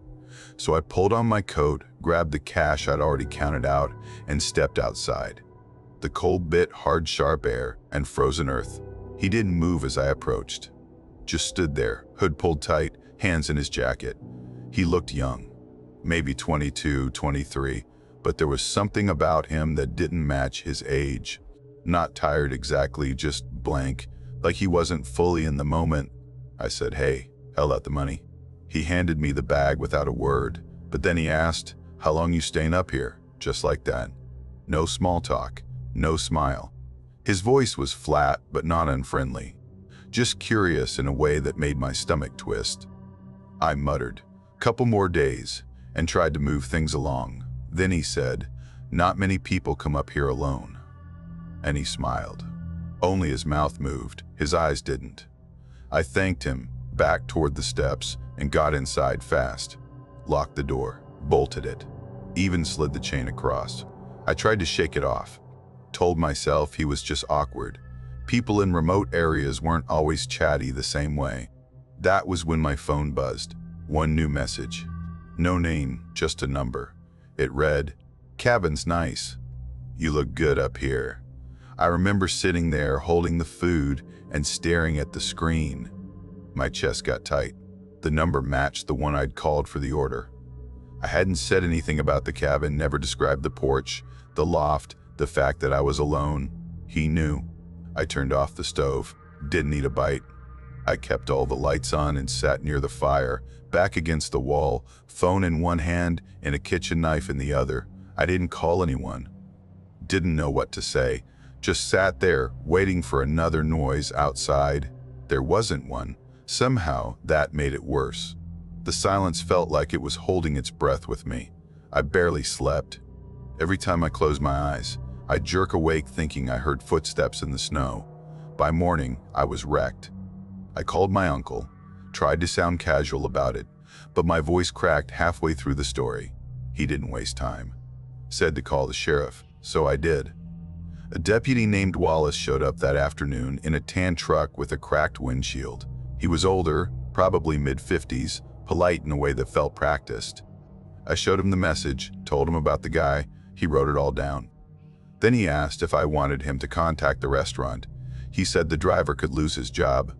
So I pulled on my coat, grabbed the cash I'd already counted out, and stepped outside. The cold bit hard, sharp air and frozen earth. He didn't move as I approached. Just stood there, hood pulled tight, hands in his jacket. He looked young, maybe 22, 23, but there was something about him that didn't match his age. Not tired exactly, just blank, like he wasn't fully in the moment. I said, "Hey," held out the money. He handed me the bag without a word, but then he asked, "How long you staying up here?" Just like that. No small talk, no smile. His voice was flat but not unfriendly, just curious in a way that made my stomach twist. I muttered, "Couple more days," and tried to move things along. Then he said, "Not many people come up here alone." And he smiled. Only his mouth moved, his eyes didn't. I thanked him, backed toward the steps, and got inside fast. Locked the door, bolted it, even slid the chain across. I tried to shake it off. Told myself he was just awkward. People in remote areas weren't always chatty the same way. That was when my phone buzzed. One new message. No name, just a number. It read, "Cabin's nice. You look good up here." I remember sitting there holding the food and staring at the screen. My chest got tight. The number matched the one I'd called for the order. I hadn't said anything about the cabin, never described the porch, the loft, the fact that I was alone. He knew. I turned off the stove, didn't eat a bite. I kept all the lights on and sat near the fire, back against the wall, phone in one hand and a kitchen knife in the other. I didn't call anyone. Didn't know what to say. Just sat there, waiting for another noise outside. There wasn't one. Somehow, that made it worse. The silence felt like it was holding its breath with me. I barely slept. Every time I closed my eyes, I'd jerk awake thinking I heard footsteps in the snow. By morning, I was wrecked. I called my uncle, tried to sound casual about it, but my voice cracked halfway through the story. He didn't waste time. Said to call the sheriff, so I did. A deputy named Wallace showed up that afternoon in a tan truck with a cracked windshield. He was older, probably mid-50s, polite in a way that felt practiced. I showed him the message, told him about the guy. He wrote it all down. Then he asked if I wanted him to contact the restaurant. He said the driver could lose his job.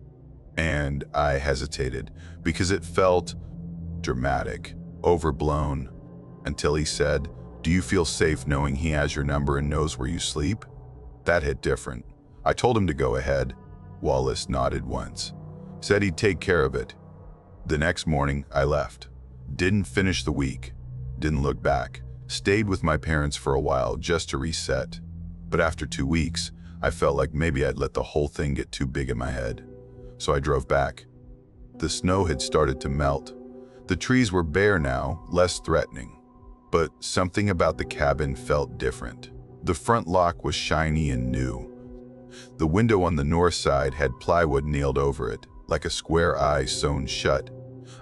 And I hesitated because it felt dramatic, overblown, until he said, "Do you feel safe knowing he has your number and knows where you sleep?" That hit different. I told him to go ahead. Wallace nodded once. Said he'd take care of it. The next morning, I left. Didn't finish the week. Didn't look back. Stayed with my parents for a while just to reset. But after 2 weeks, I felt like maybe I'd let the whole thing get too big in my head. So I drove back. The snow had started to melt. The trees were bare now, less threatening. But something about the cabin felt different. The front lock was shiny and new. The window on the north side had plywood nailed over it, like a square eye sewn shut.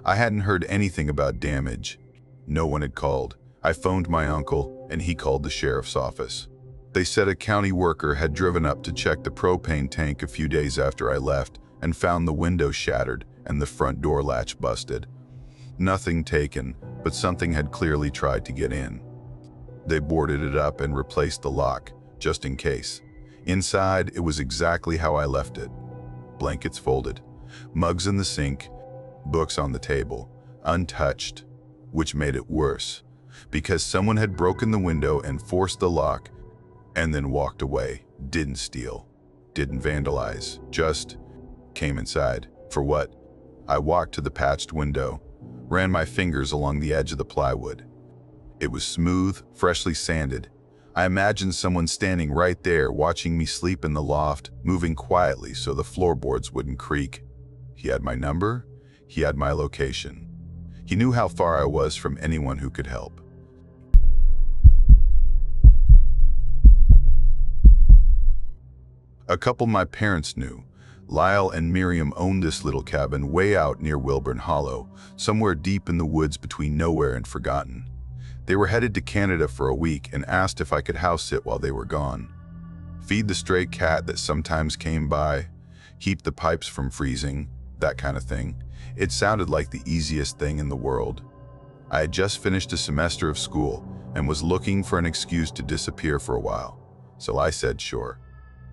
I hadn't heard anything about damage. No one had called. I phoned my uncle, and he called the sheriff's office. They said a county worker had driven up to check the propane tank a few days after I left and found the window shattered and the front door latch busted. Nothing taken, but something had clearly tried to get in. They boarded it up and replaced the lock, just in case. Inside, it was exactly how I left it. Blankets folded, mugs in the sink, books on the table, untouched, which made it worse, because someone had broken the window and forced the lock, and then walked away. Didn't steal, didn't vandalize, just came inside. For what? I walked to the patched window, ran my fingers along the edge of the plywood. It was smooth, freshly sanded. I imagined someone standing right there watching me sleep in the loft, moving quietly so the floorboards wouldn't creak. He had my number, he had my location. He knew how far I was from anyone who could help. A couple my parents knew. Lyle and Miriam owned this little cabin way out near Wilburn Hollow, somewhere deep in the woods between nowhere and forgotten. They were headed to Canada for a week and asked if I could house sit while they were gone. Feed the stray cat that sometimes came by, keep the pipes from freezing, that kind of thing. It sounded like the easiest thing in the world. I had just finished a semester of school and was looking for an excuse to disappear for a while, so I said sure.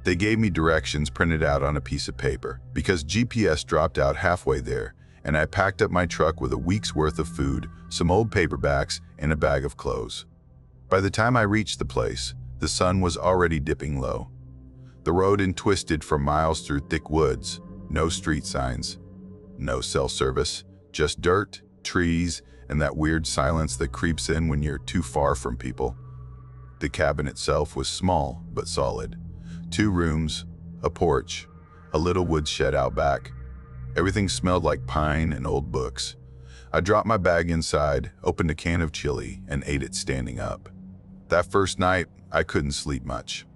They gave me directions printed out on a piece of paper because GPS dropped out halfway there, and I packed up my truck with a week's worth of food, some old paperbacks, and a bag of clothes. By the time I reached the place, the sun was already dipping low. The road twisted for miles through thick woods, no street signs, no cell service, just dirt, trees, and that weird silence that creeps in when you're too far from people. The cabin itself was small but solid. 2 rooms, a porch, a little woodshed out back. Everything smelled like pine and old books. I dropped my bag inside, opened a can of chili, and ate it standing up. That first night, I couldn't sleep much.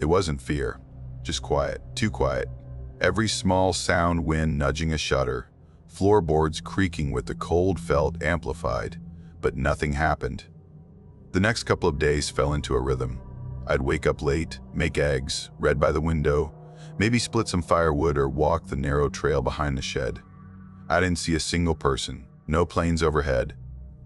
It wasn't fear, just quiet, too quiet. Every small sound, wind nudging a shutter, floorboards creaking with the cold felt amplified, but nothing happened. The next couple of days fell into a rhythm. I'd wake up late, make eggs, read by the window, maybe split some firewood or walk the narrow trail behind the shed. I didn't see a single person, no planes overhead,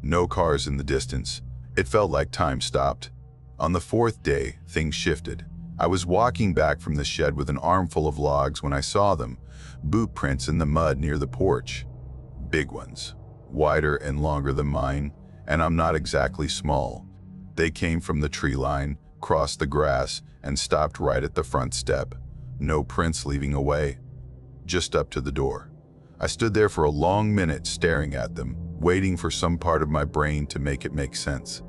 no cars in the distance. It felt like time stopped. On the 4th day, things shifted. I was walking back from the shed with an armful of logs when I saw them, boot prints in the mud near the porch. Big ones, wider and longer than mine, and I'm not exactly small. They came from the tree line, crossed the grass, and stopped right at the front step. No prints leading away, just up to the door. I stood there for a long minute staring at them, waiting for some part of my brain to make it make sense.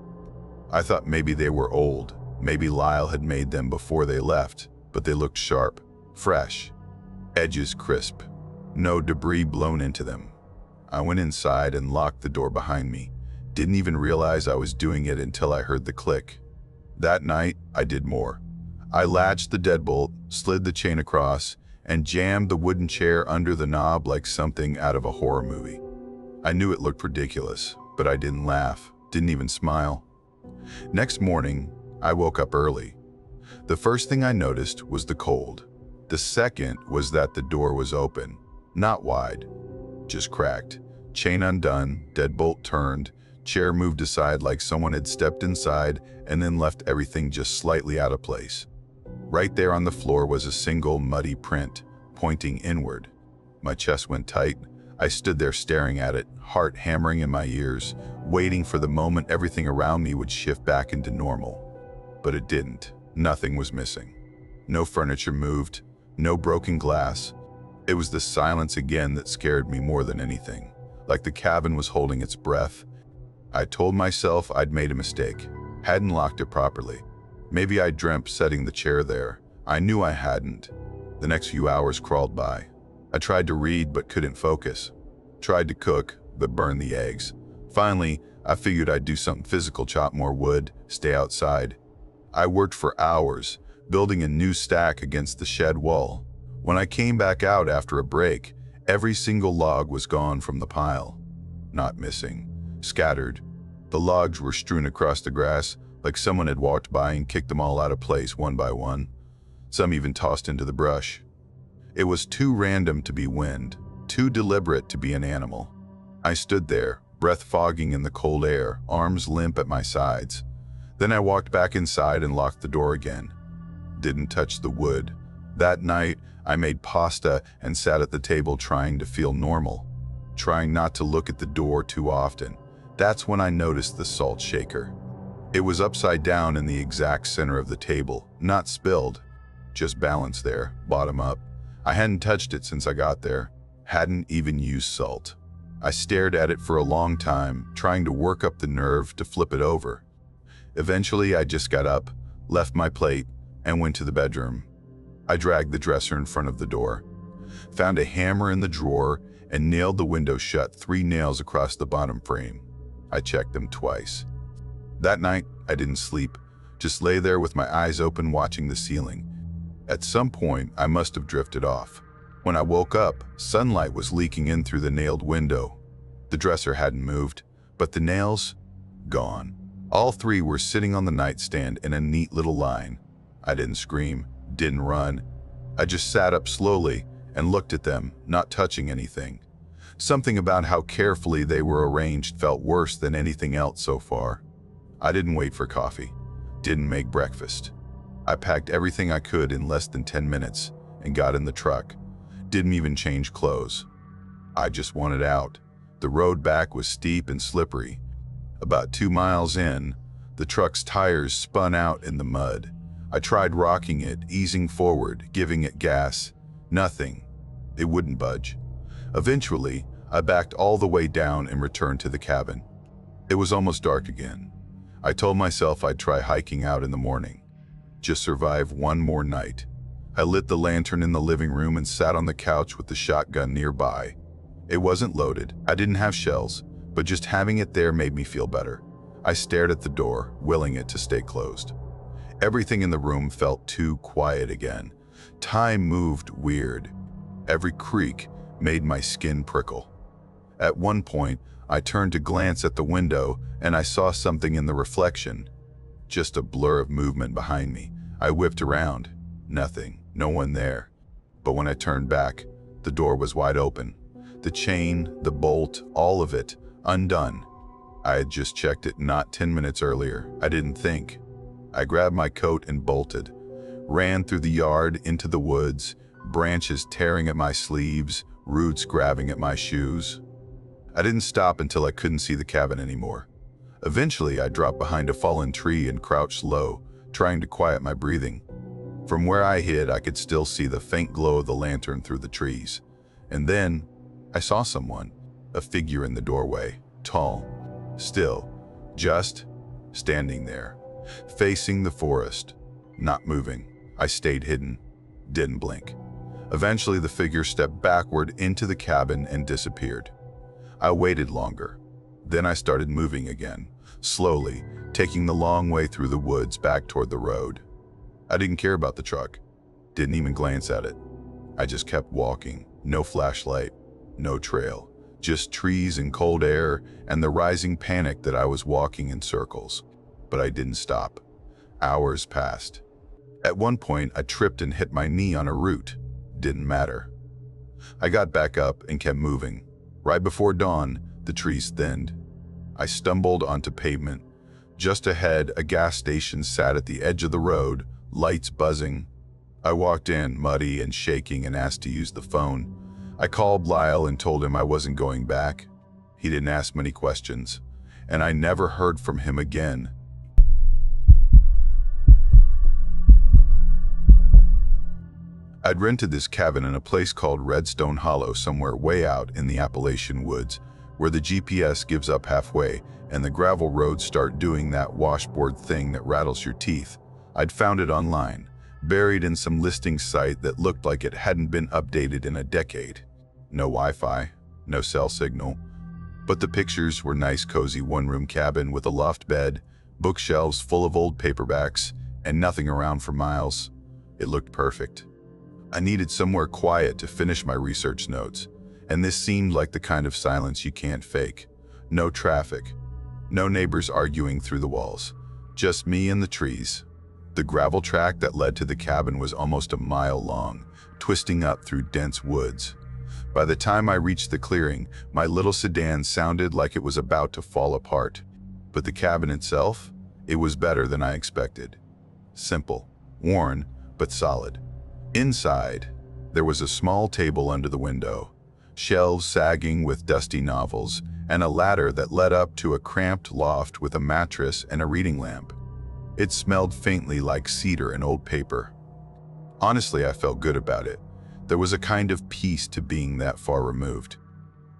I thought maybe they were old, maybe Lyle had made them before they left, but they looked sharp, fresh, edges crisp, no debris blown into them. I went inside and locked the door behind me. Didn't even realize I was doing it until I heard the click. That night, I did more. I latched the deadbolt, slid the chain across, and jammed the wooden chair under the knob like something out of a horror movie. I knew it looked ridiculous, but I didn't laugh, didn't even smile. Next morning, I woke up early. The first thing I noticed was the cold. The second was that the door was open, not wide, just cracked. Chain undone, deadbolt turned, chair moved aside like someone had stepped inside and then left everything just slightly out of place. Right there on the floor was a single muddy print, pointing inward. My chest went tight. I stood there staring at it, heart hammering in my ears, waiting for the moment everything around me would shift back into normal. But it didn't. Nothing was missing. No furniture moved, no broken glass. It was the silence again that scared me more than anything, like the cabin was holding its breath. I told myself I'd made a mistake, hadn't locked it properly. Maybe I dreamt setting the chair there. I knew I hadn't. The next few hours crawled by. I tried to read but couldn't focus. Tried to cook but burned the eggs. Finally, I figured I'd do something physical, chop more wood, stay outside. I worked for hours, building a new stack against the shed wall. When I came back out after a break, every single log was gone from the pile. Not missing, scattered. The logs were strewn across the grass like someone had walked by and kicked them all out of place one by one. Some even tossed into the brush. It was too random to be wind, too deliberate to be an animal. I stood there, breath fogging in the cold air, arms limp at my sides. Then I walked back inside and locked the door again. Didn't touch the wood. That night, I made pasta and sat at the table trying to feel normal, trying not to look at the door too often. That's when I noticed the salt shaker. It was upside down in the exact center of the table, not spilled, just balanced there, bottom up. I hadn't touched it since I got there, hadn't even used salt. I stared at it for a long time, trying to work up the nerve to flip it over. Eventually, I just got up, left my plate, and went to the bedroom. I dragged the dresser in front of the door, found a hammer in the drawer, and nailed the window shut, 3 nails across the bottom frame. I checked them twice. That night, I didn't sleep, just lay there with my eyes open watching the ceiling. At some point, I must have drifted off. When I woke up, sunlight was leaking in through the nailed window. The dresser hadn't moved, but the nails, gone. All 3 were sitting on the nightstand in a neat little line. I didn't scream, didn't run. I just sat up slowly and looked at them, not touching anything. Something about how carefully they were arranged felt worse than anything else so far. I didn't wait for coffee, didn't make breakfast. I packed everything I could in less than 10 minutes and got in the truck. Didn't even change clothes. I just wanted out. The road back was steep and slippery. About 2 miles in, the truck's tires spun out in the mud. I tried rocking it, easing forward, giving it gas. Nothing. It wouldn't budge. Eventually, I backed all the way down and returned to the cabin. It was almost dark again. I told myself I'd try hiking out in the morning. Just survive one more night. I lit the lantern in the living room and sat on the couch with the shotgun nearby. It wasn't loaded. I didn't have shells, but just having it there made me feel better. I stared at the door, willing it to stay closed. Everything in the room felt too quiet again. Time moved weird. Every creak made my skin prickle. At one point, I turned to glance at the window and I saw something in the reflection. Just a blur of movement behind me. I whipped around. Nothing. No one there. But when I turned back, the door was wide open. The chain, the bolt, all of it, undone. I had just checked it not 10 minutes earlier. I didn't think. I grabbed my coat and bolted. Ran through the yard into the woods, branches tearing at my sleeves, roots grabbing at my shoes. I didn't stop until I couldn't see the cabin anymore. Eventually, I dropped behind a fallen tree and crouched low, trying to quiet my breathing. From where I hid, I could still see the faint glow of the lantern through the trees. And then, I saw someone, a figure in the doorway, tall, still, just standing there, facing the forest, not moving. I stayed hidden, didn't blink. Eventually, the figure stepped backward into the cabin and disappeared. I waited longer. Then I started moving again, slowly, taking the long way through the woods back toward the road. I didn't care about the truck, didn't even glance at it. I just kept walking, no flashlight, no trail, just trees and cold air and the rising panic that I was walking in circles. But I didn't stop. Hours passed. At one point, I tripped and hit my knee on a root. Didn't matter. I got back up and kept moving. Right before dawn, the trees thinned. I stumbled onto pavement. Just ahead, a gas station sat at the edge of the road, lights buzzing. I walked in, muddy and shaking, and asked to use the phone. I called Lyle and told him I wasn't going back. He didn't ask many questions, and I never heard from him again. I'd rented this cabin in a place called Redstone Hollow, somewhere way out in the Appalachian woods, where the GPS gives up halfway and the gravel roads start doing that washboard thing that rattles your teeth. I'd found it online, buried in some listing site that looked like it hadn't been updated in a decade. No Wi-Fi, no cell signal, but the pictures were nice, cozy one-room cabin with a loft bed, bookshelves full of old paperbacks, and nothing around for miles. It looked perfect. I needed somewhere quiet to finish my research notes, and this seemed like the kind of silence you can't fake. No traffic, no neighbors arguing through the walls, just me and the trees. The gravel track that led to the cabin was almost a mile long, twisting up through dense woods. By the time I reached the clearing, my little sedan sounded like it was about to fall apart. But the cabin itself, it was better than I expected. Simple, worn, but solid. Inside, there was a small table under the window, shelves sagging with dusty novels, and a ladder that led up to a cramped loft with a mattress and a reading lamp. It smelled faintly like cedar and old paper. Honestly, I felt good about it. There was a kind of peace to being that far removed.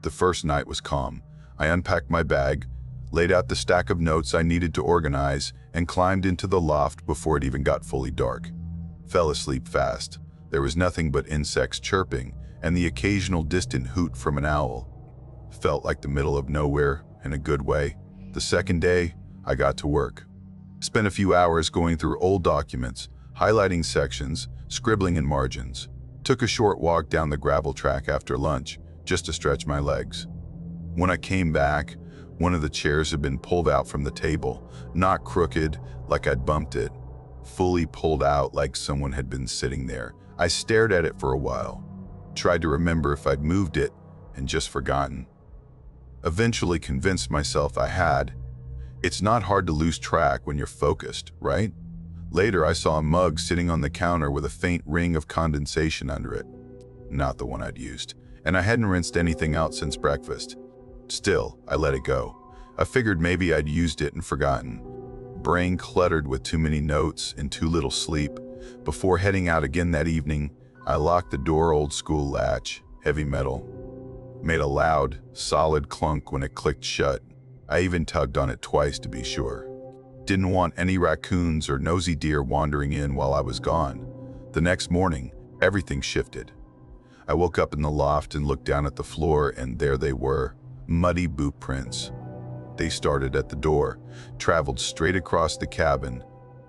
The first night was calm. I unpacked my bag, laid out the stack of notes I needed to organize, and climbed into the loft before it even got fully dark. Fell asleep fast. There was nothing but insects chirping and the occasional distant hoot from an owl. Felt like the middle of nowhere in a good way. The second day, I got to work. Spent a few hours going through old documents, highlighting sections, scribbling in margins. Took a short walk down the gravel track after lunch, just to stretch my legs. When I came back, one of the chairs had been pulled out from the table, not crooked like I'd bumped it, fully pulled out like someone had been sitting there. I stared at it for a while. Tried to remember if I'd moved it and just forgotten. Eventually convinced myself I had. It's not hard to lose track when you're focused, right? Later, I saw a mug sitting on the counter with a faint ring of condensation under it. Not the one I'd used, and I hadn't rinsed anything out since breakfast. Still, I let it go. I figured maybe I'd used it and forgotten. Brain cluttered with too many notes and too little sleep. Before heading out again that evening, I locked the door, old school latch, heavy metal. Made a loud, solid clunk when it clicked shut. I even tugged on it twice to be sure. Didn't want any raccoons or nosy deer wandering in while I was gone. The next morning, everything shifted. I woke up in the loft and looked down at the floor, and there they were, muddy boot prints. They started at the door, traveled straight across the cabin,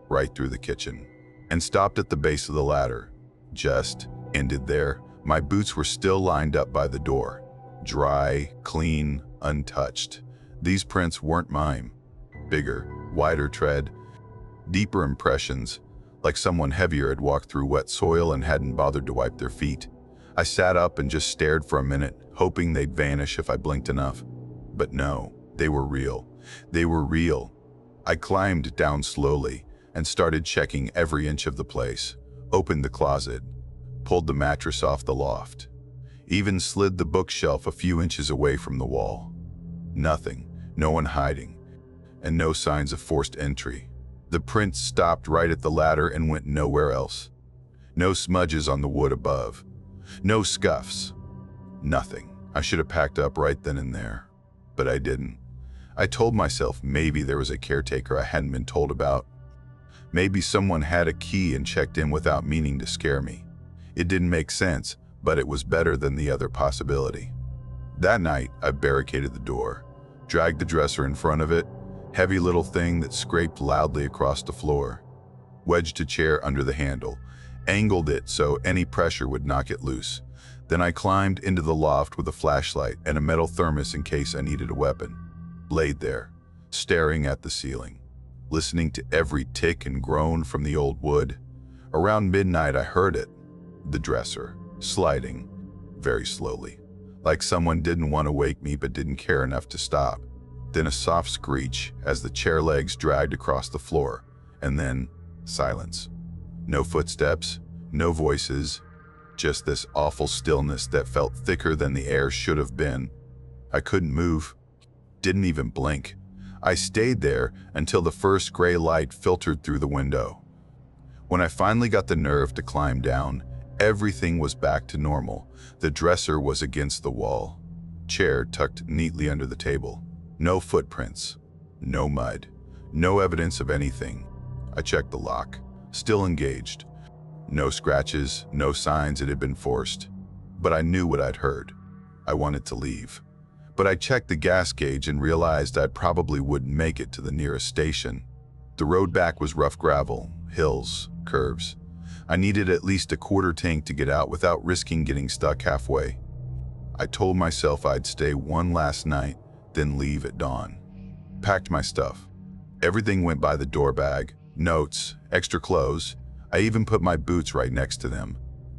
right through the kitchen, and stopped at the base of the ladder. Just ended there. My boots were still lined up by the door. Dry, clean, untouched. These prints weren't mine. Bigger, wider tread, deeper impressions, like someone heavier had walked through wet soil and hadn't bothered to wipe their feet. I sat up and just stared for a minute, hoping they'd vanish if I blinked enough. But no, they were real. They were real. I climbed down slowly and started checking every inch of the place. Opened the closet, pulled the mattress off the loft, even slid the bookshelf a few inches away from the wall. Nothing, no one hiding, and no signs of forced entry. The prints stopped right at the ladder and went nowhere else. No smudges on the wood above. No scuffs. Nothing. I should have packed up right then and there, but I didn't. I told myself maybe there was a caretaker I hadn't been told about. Maybe someone had a key and checked in without meaning to scare me. It didn't make sense, but it was better than the other possibility. That night, I barricaded the door, dragged the dresser in front of it, heavy little thing that scraped loudly across the floor, wedged a chair under the handle, angled it so any pressure would knock it loose. Then I climbed into the loft with a flashlight and a metal thermos in case I needed a weapon. Laid there, staring at the ceiling, listening to every tick and groan from the old wood. Around midnight, I heard it, the dresser, sliding, very slowly, like someone didn't want to wake me but didn't care enough to stop. Then a soft screech as the chair legs dragged across the floor, and then silence. No footsteps, no voices, just this awful stillness that felt thicker than the air should have been. I couldn't move, didn't even blink. I stayed there until the first gray light filtered through the window. When I finally got the nerve to climb down, everything was back to normal. The dresser was against the wall, chair tucked neatly under the table. No footprints, no mud, no evidence of anything. I checked the lock, still engaged. No scratches, no signs it had been forced. But I knew what I'd heard. I wanted to leave. But I checked the gas gauge and realized I probably wouldn't make it to the nearest station. The road back was rough gravel, hills, curves. I needed at least a quarter tank to get out without risking getting stuck halfway. I told myself I'd stay one last night, then leave at dawn. Packed my stuff. Everything went by the door bag, notes, extra clothes. I even put my boots right next to them,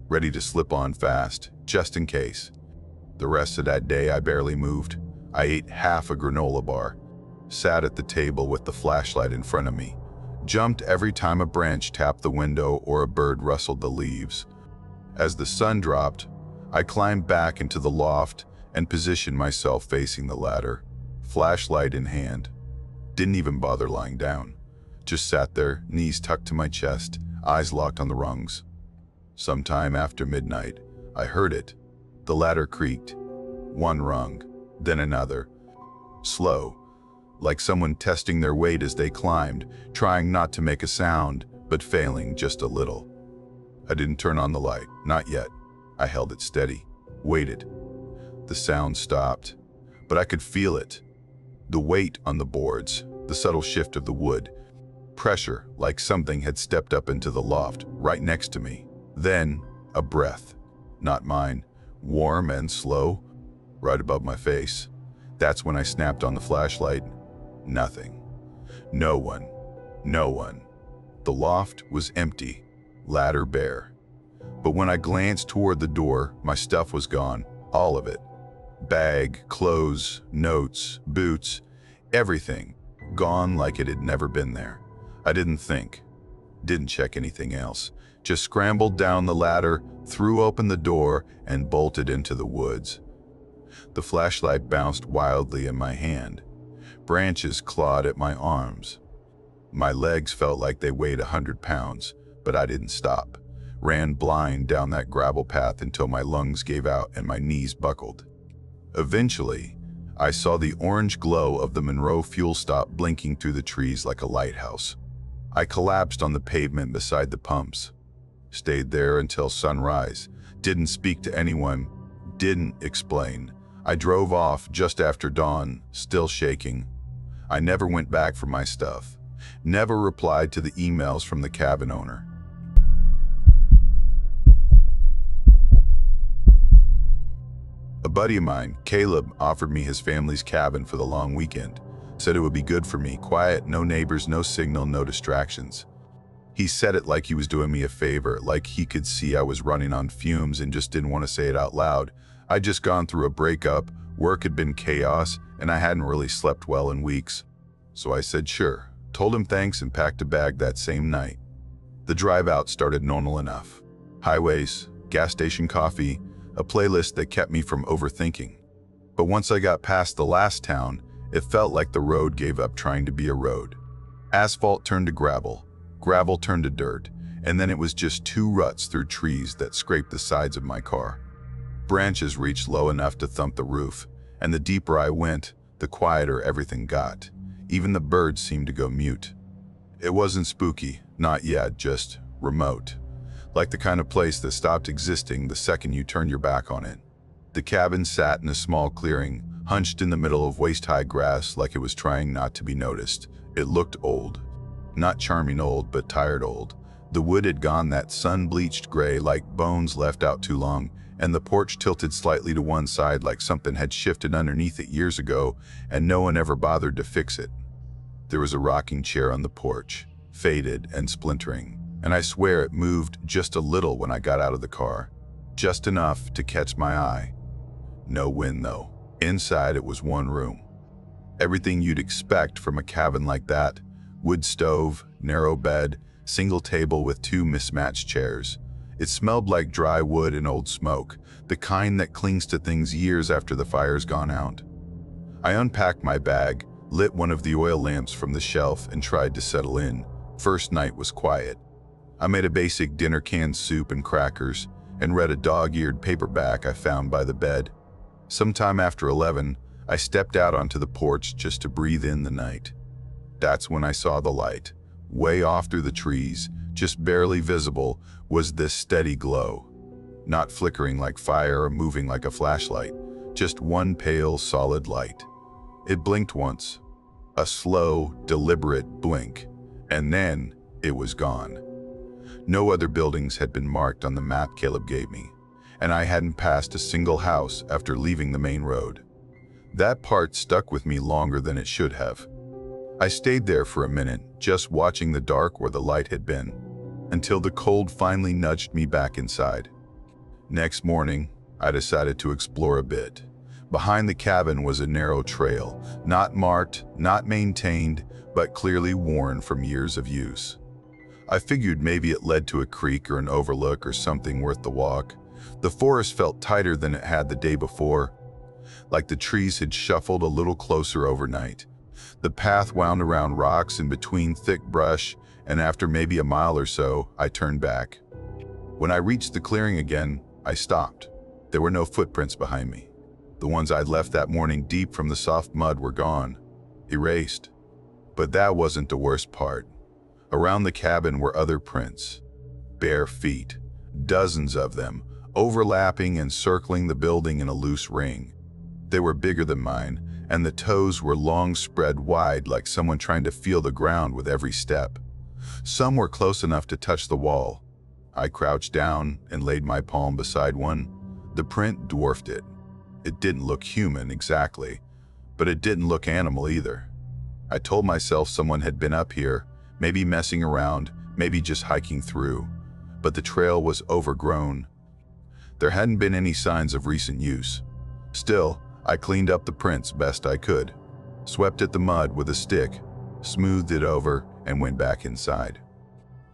ready to slip on fast, just in case. The rest of that day, I barely moved. I ate half a granola bar, sat at the table with the flashlight in front of me, jumped every time a branch tapped the window or a bird rustled the leaves. As the sun dropped, I climbed back into the loft and positioned myself facing the ladder, flashlight in hand. Didn't even bother lying down. Just sat there, knees tucked to my chest, eyes locked on the rungs. Sometime after midnight, I heard it. The ladder creaked. One rung, then another. Slow, like someone testing their weight as they climbed, trying not to make a sound, but failing just a little. I didn't turn on the light, not yet. I held it steady, waited. The sound stopped, but I could feel it. The weight on the boards, the subtle shift of the wood, pressure like something had stepped up into the loft right next to me. Then, a breath, not mine, warm and slow, right above my face. That's when I snapped on the flashlight. Nothing. No one. No one. The loft was empty, ladder bare. But when I glanced toward the door, my stuff was gone, all of it. Bag, clothes, notes, boots, everything, gone like it had never been there. I didn't think, didn't check anything else, just scrambled down the ladder, threw open the door, and bolted into the woods. The flashlight bounced wildly in my hand. Branches clawed at my arms. My legs felt like they weighed 100 pounds, but I didn't stop. Ran blind down that gravel path until my lungs gave out and my knees buckled. Eventually, I saw the orange glow of the Monroe fuel stop blinking through the trees like a lighthouse. I collapsed on the pavement beside the pumps. Stayed there until sunrise. Didn't speak to anyone. Didn't explain. I drove off just after dawn, still shaking. I never went back for my stuff. Never replied to the emails from the cabin owner. A buddy of mine, Caleb, offered me his family's cabin for the long weekend. Said it would be good for me, quiet, no neighbors, no signal, no distractions. He said it like he was doing me a favor, like he could see I was running on fumes and just didn't want to say it out loud. I'd just gone through a breakup, work had been chaos, and I hadn't really slept well in weeks. So I said sure, told him thanks and packed a bag that same night. The drive out started normal enough. Highways, gas station coffee, a playlist that kept me from overthinking. But once I got past the last town, it felt like the road gave up trying to be a road. Asphalt turned to gravel, gravel turned to dirt, and then it was just two ruts through trees that scraped the sides of my car. Branches reached low enough to thump the roof, and the deeper I went, the quieter everything got. Even the birds seemed to go mute. It wasn't spooky, not yet, just remote. Like the kind of place that stopped existing the second you turned your back on it. The cabin sat in a small clearing, hunched in the middle of waist-high grass like it was trying not to be noticed. It looked old. Not charming old, but tired old. The wood had gone that sun-bleached gray like bones left out too long, and the porch tilted slightly to one side like something had shifted underneath it years ago, and no one ever bothered to fix it. There was a rocking chair on the porch, faded and splintering, and I swear it moved just a little when I got out of the car. Just enough to catch my eye. No wind though. Inside it was one room. Everything you'd expect from a cabin like that. Wood stove, narrow bed, single table with two mismatched chairs. It smelled like dry wood and old smoke, the kind that clings to things years after the fire's gone out. I unpacked my bag, lit one of the oil lamps from the shelf, and tried to settle in. First night was quiet. I made a basic dinner, canned soup and crackers, and read a dog-eared paperback I found by the bed. Sometime after 11, I stepped out onto the porch just to breathe in the night. That's when I saw the light. Way off through the trees, just barely visible, was this steady glow. Not flickering like fire or moving like a flashlight, just one pale, solid light. It blinked once, a slow, deliberate blink, and then it was gone. No other buildings had been marked on the map Caleb gave me, and I hadn't passed a single house after leaving the main road. That part stuck with me longer than it should have. I stayed there for a minute, just watching the dark where the light had been, until the cold finally nudged me back inside. Next morning, I decided to explore a bit. Behind the cabin was a narrow trail, not marked, not maintained, but clearly worn from years of use. I figured maybe it led to a creek or an overlook or something worth the walk. The forest felt tighter than it had the day before, like the trees had shuffled a little closer overnight. The path wound around rocks and between thick brush, and after maybe a mile or so, I turned back. When I reached the clearing again, I stopped. There were no footprints behind me. The ones I'd left that morning deep from the soft mud were gone, erased. But that wasn't the worst part. Around the cabin were other prints. Bare feet, dozens of them, overlapping and circling the building in a loose ring. They were bigger than mine, and the toes were long spread wide like someone trying to feel the ground with every step. Some were close enough to touch the wall. I crouched down and laid my palm beside one. The print dwarfed it. It didn't look human exactly, but it didn't look animal either. I told myself someone had been up here, maybe messing around, maybe just hiking through. but the trail was overgrown. There hadn't been any signs of recent use. Still, I cleaned up the prints best I could, swept at the mud with a stick, smoothed it over, and went back inside.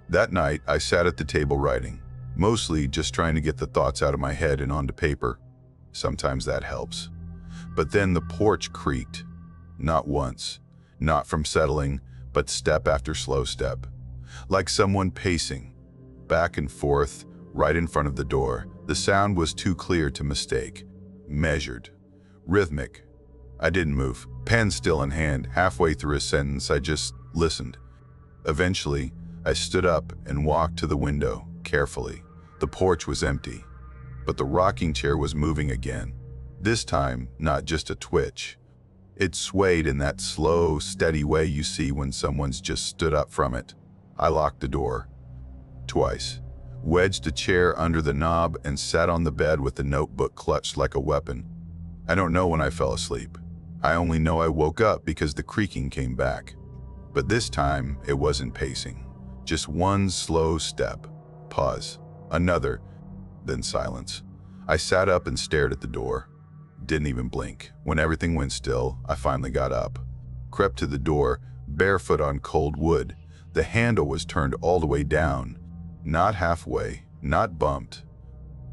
That night, I sat at the table writing, mostly just trying to get the thoughts out of my head and onto paper. Sometimes that helps. But then the porch creaked. Not once, not from settling, but step after slow step. Like someone pacing, back and forth, right in front of the door. The sound was too clear to mistake. Measured. Rhythmic. I didn't move, pen still in hand. Halfway through a sentence, I just listened. Eventually, I stood up and walked to the window, carefully. The porch was empty, but the rocking chair was moving again. This time, not just a twitch. It swayed in that slow, steady way you see when someone's just stood up from it. I locked the door. Twice. Wedged a chair under the knob and sat on the bed with the notebook clutched like a weapon. I don't know when I fell asleep. I only know I woke up because the creaking came back. But this time, it wasn't pacing. Just one slow step. Pause. Another. Then silence. I sat up and stared at the door. Didn't even blink. When everything went still, I finally got up. Crept to the door, barefoot on cold wood. The handle was turned all the way down. Not halfway, not bumped.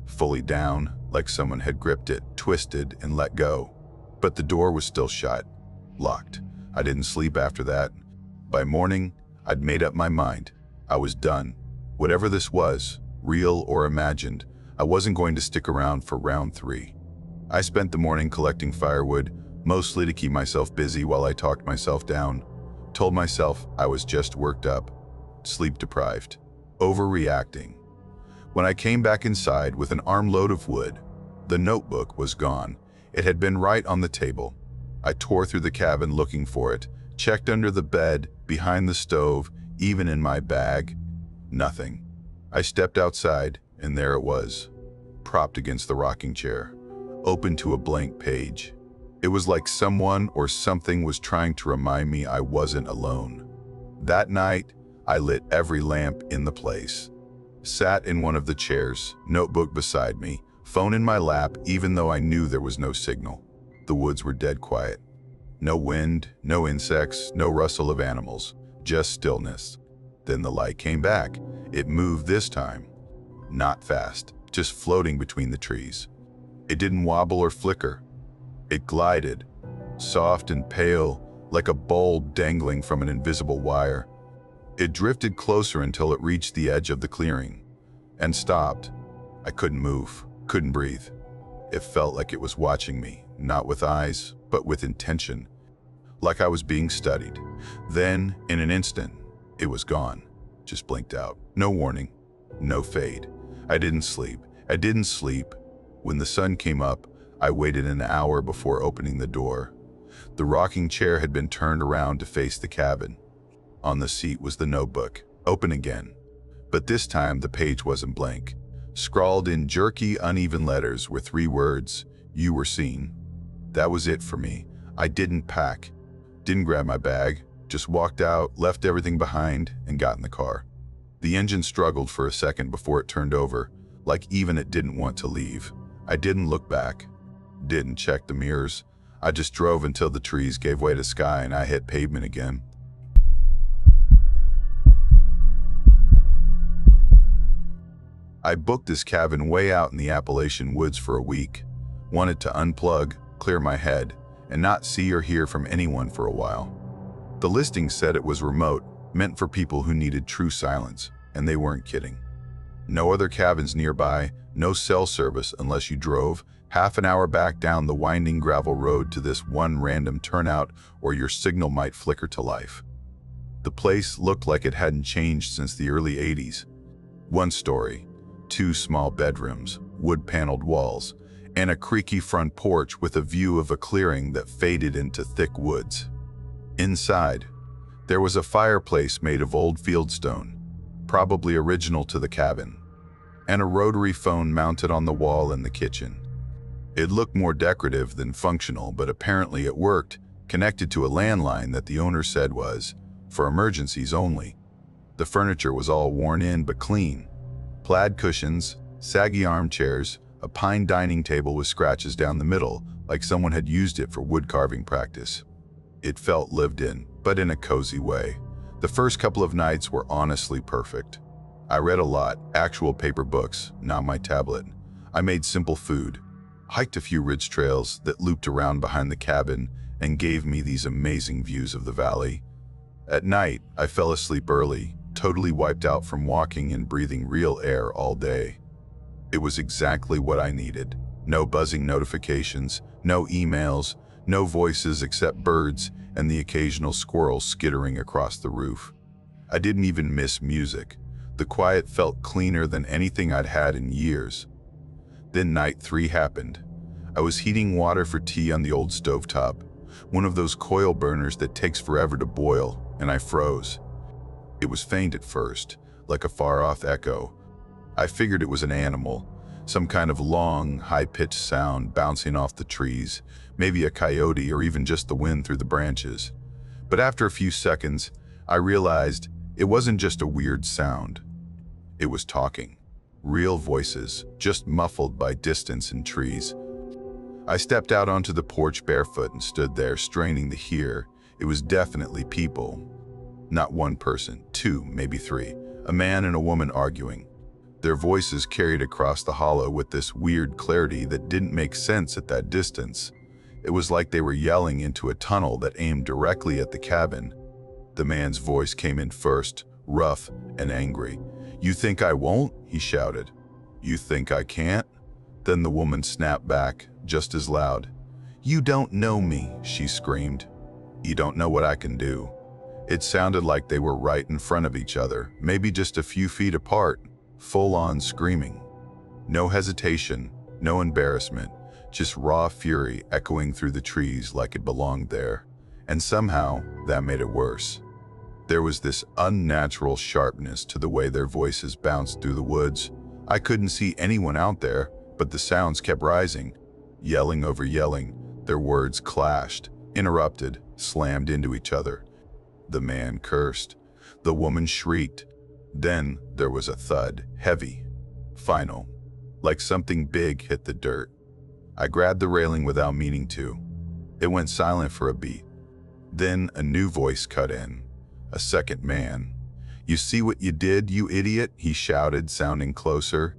Fully down, like someone had gripped it, twisted, and let go. But the door was still shut. Locked. I didn't sleep after that. By morning, I'd made up my mind. I was done. Whatever this was, real or imagined, I wasn't going to stick around for round 3. I spent the morning collecting firewood, mostly to keep myself busy while I talked myself down. Told myself I was just worked up, sleep deprived, overreacting. When I came back inside with an armload of wood, the notebook was gone. It had been right on the table. I tore through the cabin looking for it, checked under the bed, behind the stove, even in my bag. Nothing. I stepped outside, and there it was, propped against the rocking chair, open to a blank page. It was like someone or something was trying to remind me I wasn't alone. That night, I lit every lamp in the place. Sat in one of the chairs, notebook beside me, phone in my lap, even though I knew there was no signal. The woods were dead quiet. No wind, no insects, no rustle of animals, just stillness. Then the light came back. It moved this time. Not fast, just floating between the trees. It didn't wobble or flicker. It glided, soft and pale, like a bulb dangling from an invisible wire. It drifted closer until it reached the edge of the clearing, and stopped. I couldn't move, couldn't breathe. It felt like it was watching me, not with eyes, but with intention, like I was being studied. Then, in an instant, it was gone, just blinked out. No warning, no fade. I didn't sleep. When the sun came up, I waited an hour before opening the door. The rocking chair had been turned around to face the cabin. On the seat was the notebook, open again. But this time the page wasn't blank. Scrawled in jerky, uneven letters were 3 words: "You were seen." That was it for me. I didn't pack, didn't grab my bag, just walked out, left everything behind, and got in the car. The engine struggled for a second before it turned over, like even it didn't want to leave. I didn't look back, didn't check the mirrors. I just drove until the trees gave way to sky and I hit pavement again. I booked this cabin way out in the Appalachian woods for a week. Wanted to unplug, clear my head, and not see or hear from anyone for a while. The listing said it was remote, meant for people who needed true silence, and they weren't kidding. No other cabins nearby, no cell service unless you drove half an hour back down the winding gravel road to this one random turnout, or your signal might flicker to life. The place looked like it hadn't changed since the early 80s. 1 story, 2 small bedrooms, wood-paneled walls, and a creaky front porch with a view of a clearing that faded into thick woods. Inside, there was a fireplace made of old fieldstone, probably original to the cabin, and a rotary phone mounted on the wall in the kitchen. It looked more decorative than functional, but apparently it worked, connected to a landline that the owner said was for emergencies only. The furniture was all worn in but clean. Plaid cushions, saggy armchairs, a pine dining table with scratches down the middle, like someone had used it for wood carving practice. It felt lived in, but in a cozy way. The first couple of nights were honestly perfect. I read a lot, actual paper books, not my tablet. I made simple food, hiked a few ridge trails that looped around behind the cabin and gave me these amazing views of the valley. At night, I fell asleep early, totally wiped out from walking and breathing real air all day. It was exactly what I needed. No buzzing notifications, no emails, no voices except birds and the occasional squirrel skittering across the roof. I didn't even miss music. The quiet felt cleaner than anything I'd had in years. Then night 3 happened. I was heating water for tea on the old stovetop, one of those coil burners that takes forever to boil, and I froze. It was faint at first, like a far-off echo. I figured it was an animal, some kind of long, high-pitched sound bouncing off the trees, maybe a coyote or even just the wind through the branches. But after a few seconds, I realized it wasn't just a weird sound. It was talking. Real voices, just muffled by distance and trees. I stepped out onto the porch barefoot and stood there, straining to hear. It was definitely people. Not one person, 2, maybe 3. A man and a woman arguing. Their voices carried across the hollow with this weird clarity that didn't make sense at that distance. It was like they were yelling into a tunnel that aimed directly at the cabin. The man's voice came in first, rough and angry. "You think I won't?" he shouted. "You think I can't?" Then the woman snapped back, just as loud. "You don't know me," she screamed. "You don't know what I can do." It sounded like they were right in front of each other, maybe just a few feet apart, full-on screaming. No hesitation, no embarrassment, just raw fury echoing through the trees like it belonged there. And somehow, that made it worse. There was this unnatural sharpness to the way their voices bounced through the woods. I couldn't see anyone out there, but the sounds kept rising. Yelling over yelling, their words clashed, interrupted, slammed into each other. The man cursed. The woman shrieked. Then there was a thud, heavy, final, like something big hit the dirt. I grabbed the railing without meaning to. It went silent for a beat. Then a new voice cut in. A second man. "You see what you did, you idiot?" he shouted, sounding closer.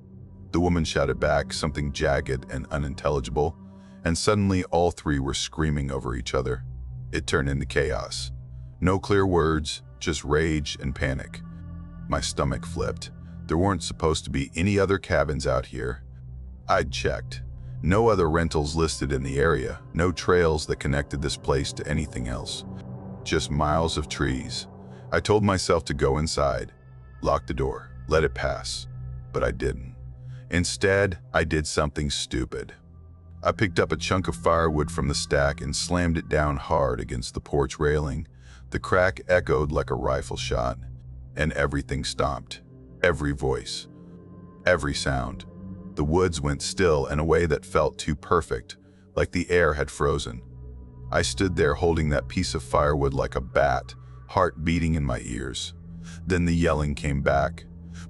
The woman shouted back, something jagged and unintelligible, and suddenly all 3 were screaming over each other. It turned into chaos. No clear words, just rage and panic. My stomach flipped. There weren't supposed to be any other cabins out here. I'd checked. No other rentals listed in the area, no trails that connected this place to anything else. Just miles of trees. I told myself to go inside, lock the door, let it pass, but I didn't. Instead, I did something stupid. I picked up a chunk of firewood from the stack and slammed it down hard against the porch railing. The crack echoed like a rifle shot, and everything stopped. Every voice, every sound. The woods went still in a way that felt too perfect, like the air had frozen. I stood there holding that piece of firewood like a bat, heart beating in my ears. Then the yelling came back,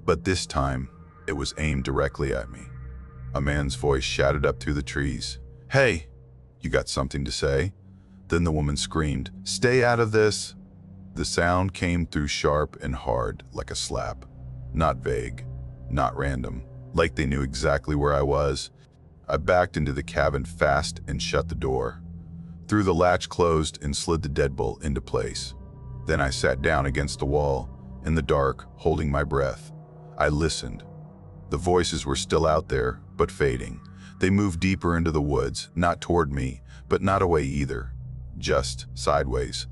but this time it was aimed directly at me. A man's voice shouted up through the trees. "Hey, you got something to say?" Then the woman screamed, "Stay out of this!" The sound came through sharp and hard, like a slap. Not vague, not random, like they knew exactly where I was. I backed into the cabin fast and shut the door. Threw the latch closed and slid the deadbolt into place. Then I sat down against the wall, in the dark, holding my breath. I listened. The voices were still out there, but fading. They moved deeper into the woods, not toward me, but not away either. Just sideways,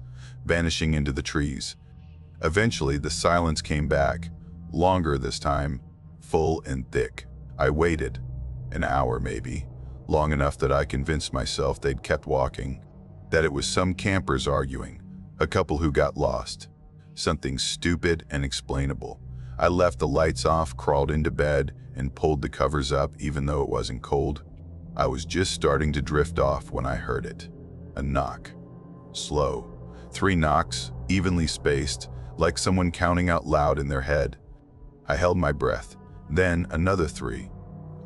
vanishing into the trees. Eventually, the silence came back, longer this time, full and thick. I waited, an hour maybe, long enough that I convinced myself they'd kept walking, that it was some campers arguing, a couple who got lost. Something stupid and explainable. I left the lights off, crawled into bed, and pulled the covers up even though it wasn't cold. I was just starting to drift off when I heard it. A knock. Slow. 3 knocks, evenly spaced, like someone counting out loud in their head. I held my breath, Then another 3.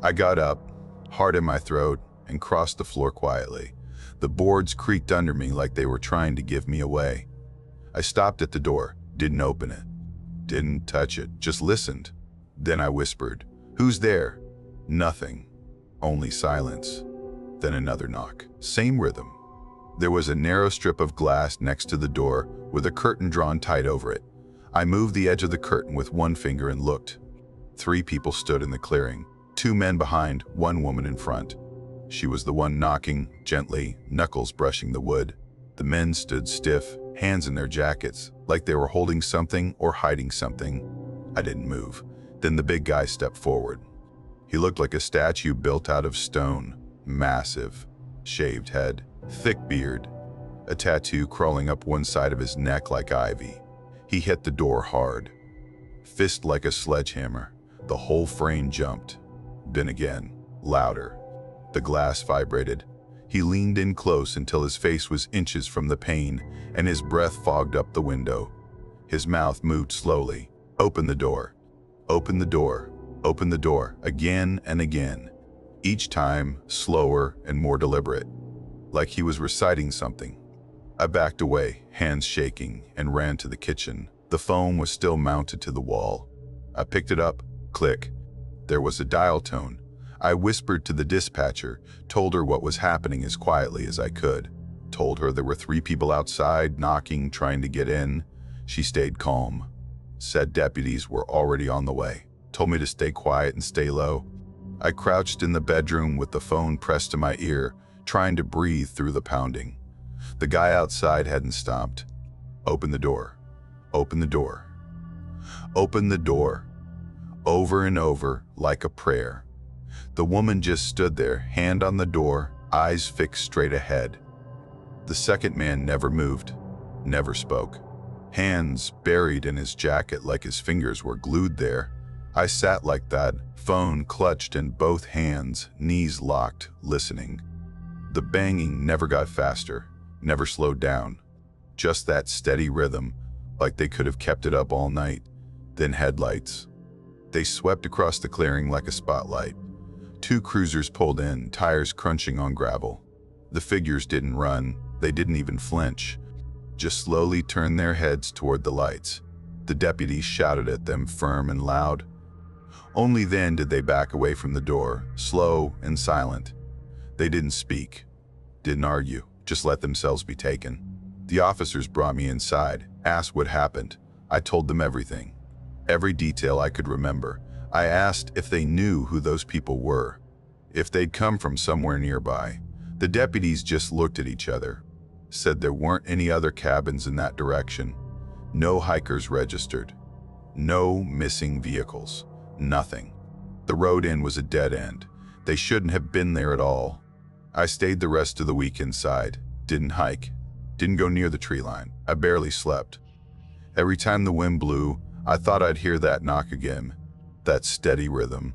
I got up, heart in my throat, and crossed the floor quietly. The boards creaked under me like they were trying to give me away. I stopped at the door, didn't open it, didn't touch it, just listened. Then I whispered, "Who's there?" Nothing, only silence. Then another knock, same rhythm. There was a narrow strip of glass next to the door with a curtain drawn tight over it. I moved the edge of the curtain with one finger and looked. 3 people stood in the clearing, 2 men behind, 1 woman in front. She was the one knocking, gently, knuckles brushing the wood. The men stood stiff, hands in their jackets, like they were holding something or hiding something. I didn't move. Then the big guy stepped forward. He looked like a statue built out of stone, massive, shaved head, thick beard, a tattoo crawling up one side of his neck like ivy. He hit the door hard, fist like a sledgehammer. The whole frame jumped. Then again, louder. The glass vibrated. He leaned in close until his face was inches from the pane and his breath fogged up the window. His mouth moved slowly. "Open the door. Open the door. Open the door," again and again. Each time slower and more deliberate, like he was reciting something. I backed away, hands shaking, and ran to the kitchen. The phone was still mounted to the wall. I picked it up. Click. There was a dial tone. I whispered to the dispatcher, told her what was happening as quietly as I could. Told her there were 3 people outside, knocking, trying to get in. She stayed calm. Said deputies were already on the way. Told me to stay quiet and stay low. I crouched in the bedroom with the phone pressed to my ear, trying to breathe through the pounding. The guy outside hadn't stopped. "Open the door. Open the door. Open the door." Over and over, like a prayer. The woman just stood there, hand on the door, eyes fixed straight ahead. The second man never moved, never spoke. Hands buried in his jacket like his fingers were glued there. I sat like that, phone clutched in both hands, knees locked, listening. The banging never got faster, never slowed down. Just that steady rhythm, like they could have kept it up all night. Then headlights. They swept across the clearing like a spotlight. 2 cruisers pulled in, tires crunching on gravel. The figures didn't run, they didn't even flinch, just slowly turned their heads toward the lights. The deputies shouted at them firm and loud. Only then did they back away from the door, slow and silent. They didn't speak, didn't argue, just let themselves be taken. The officers brought me inside, asked what happened. I told them everything, every detail I could remember. I asked if they knew who those people were, if they'd come from somewhere nearby. The deputies just looked at each other, said there weren't any other cabins in that direction, no hikers registered, no missing vehicles, nothing. The road in was a dead end. They shouldn't have been there at all. I stayed the rest of the week inside, didn't hike, didn't go near the tree line. I barely slept. Every time the wind blew, I thought I'd hear that knock again. That steady rhythm,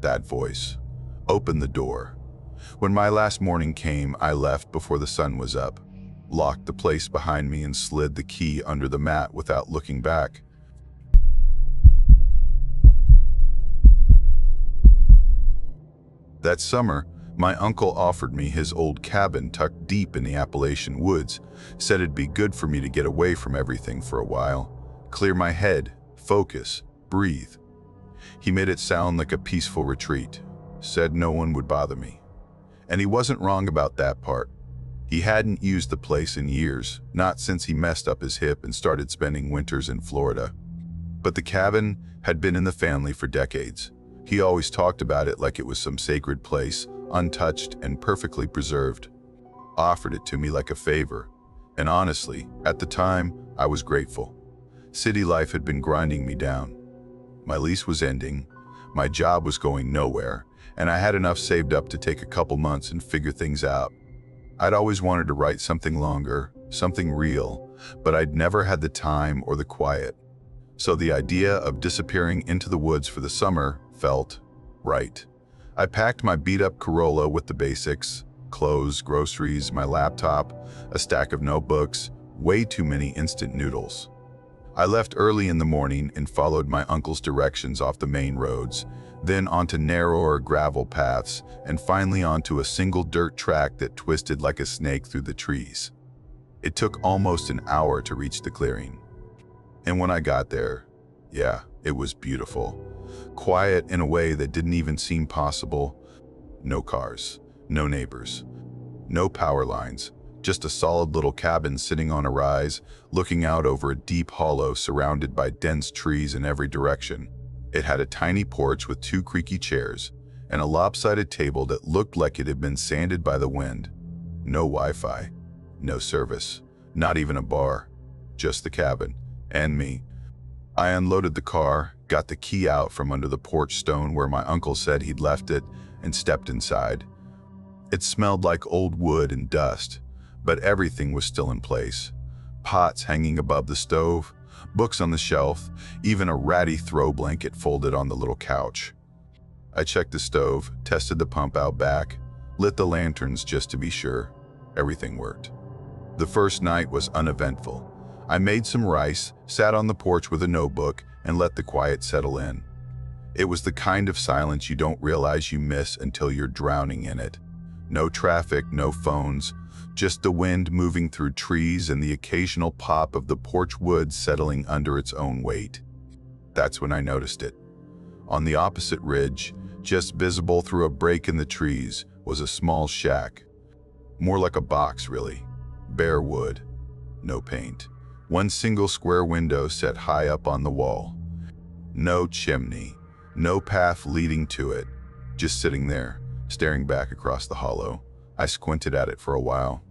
that voice. Open the door. When my last morning came, I left before the sun was up, locked the place behind me and slid the key under the mat without looking back. That summer, my uncle offered me his old cabin tucked deep in the Appalachian woods, said it'd be good for me to get away from everything for a while, clear my head, focus, breathe. He made it sound like a peaceful retreat, said no one would bother me. And he wasn't wrong about that part. He hadn't used the place in years, not since he messed up his hip and started spending winters in Florida. But the cabin had been in the family for decades. He always talked about it like it was some sacred place, untouched and perfectly preserved. Offered it to me like a favor. And honestly, at the time, I was grateful. City life had been grinding me down. My lease was ending, my job was going nowhere, and I had enough saved up to take a couple months and figure things out. I'd always wanted to write something longer, something real, but I'd never had the time or the quiet. So the idea of disappearing into the woods for the summer felt right. I packed my beat-up Corolla with the basics, clothes, groceries, my laptop, a stack of notebooks, way too many instant noodles. I left early in the morning and followed my uncle's directions off the main roads, then onto narrower gravel paths, and finally onto a single dirt track that twisted like a snake through the trees. It took almost an hour to reach the clearing. And when I got there, yeah, it was beautiful. Quiet in a way that didn't even seem possible. No cars, no neighbors, no power lines, just a solid little cabin sitting on a rise, looking out over a deep hollow surrounded by dense trees in every direction. It had a tiny porch with 2 creaky chairs and a lopsided table that looked like it had been sanded by the wind. No Wi-Fi, no service, not even a bar, just the cabin and me. I unloaded the car, got the key out from under the porch stone where my uncle said he'd left it, and stepped inside. It smelled like old wood and dust, but everything was still in place. Pots hanging above the stove, books on the shelf, even a ratty throw blanket folded on the little couch. I checked the stove, tested the pump out back, lit the lanterns just to be sure. Everything worked. The first night was uneventful. I made some rice, sat on the porch with a notebook, and let the quiet settle in. It was the kind of silence you don't realize you miss until you're drowning in it. No traffic, no phones, just the wind moving through trees and the occasional pop of the porch wood settling under its own weight. That's when I noticed it. On the opposite ridge, just visible through a break in the trees, was a small shack. More like a box, really. Bare wood. No paint. One single square window set high up on the wall. No chimney, no path leading to it, just sitting there, staring back across the hollow. I squinted at it for a while.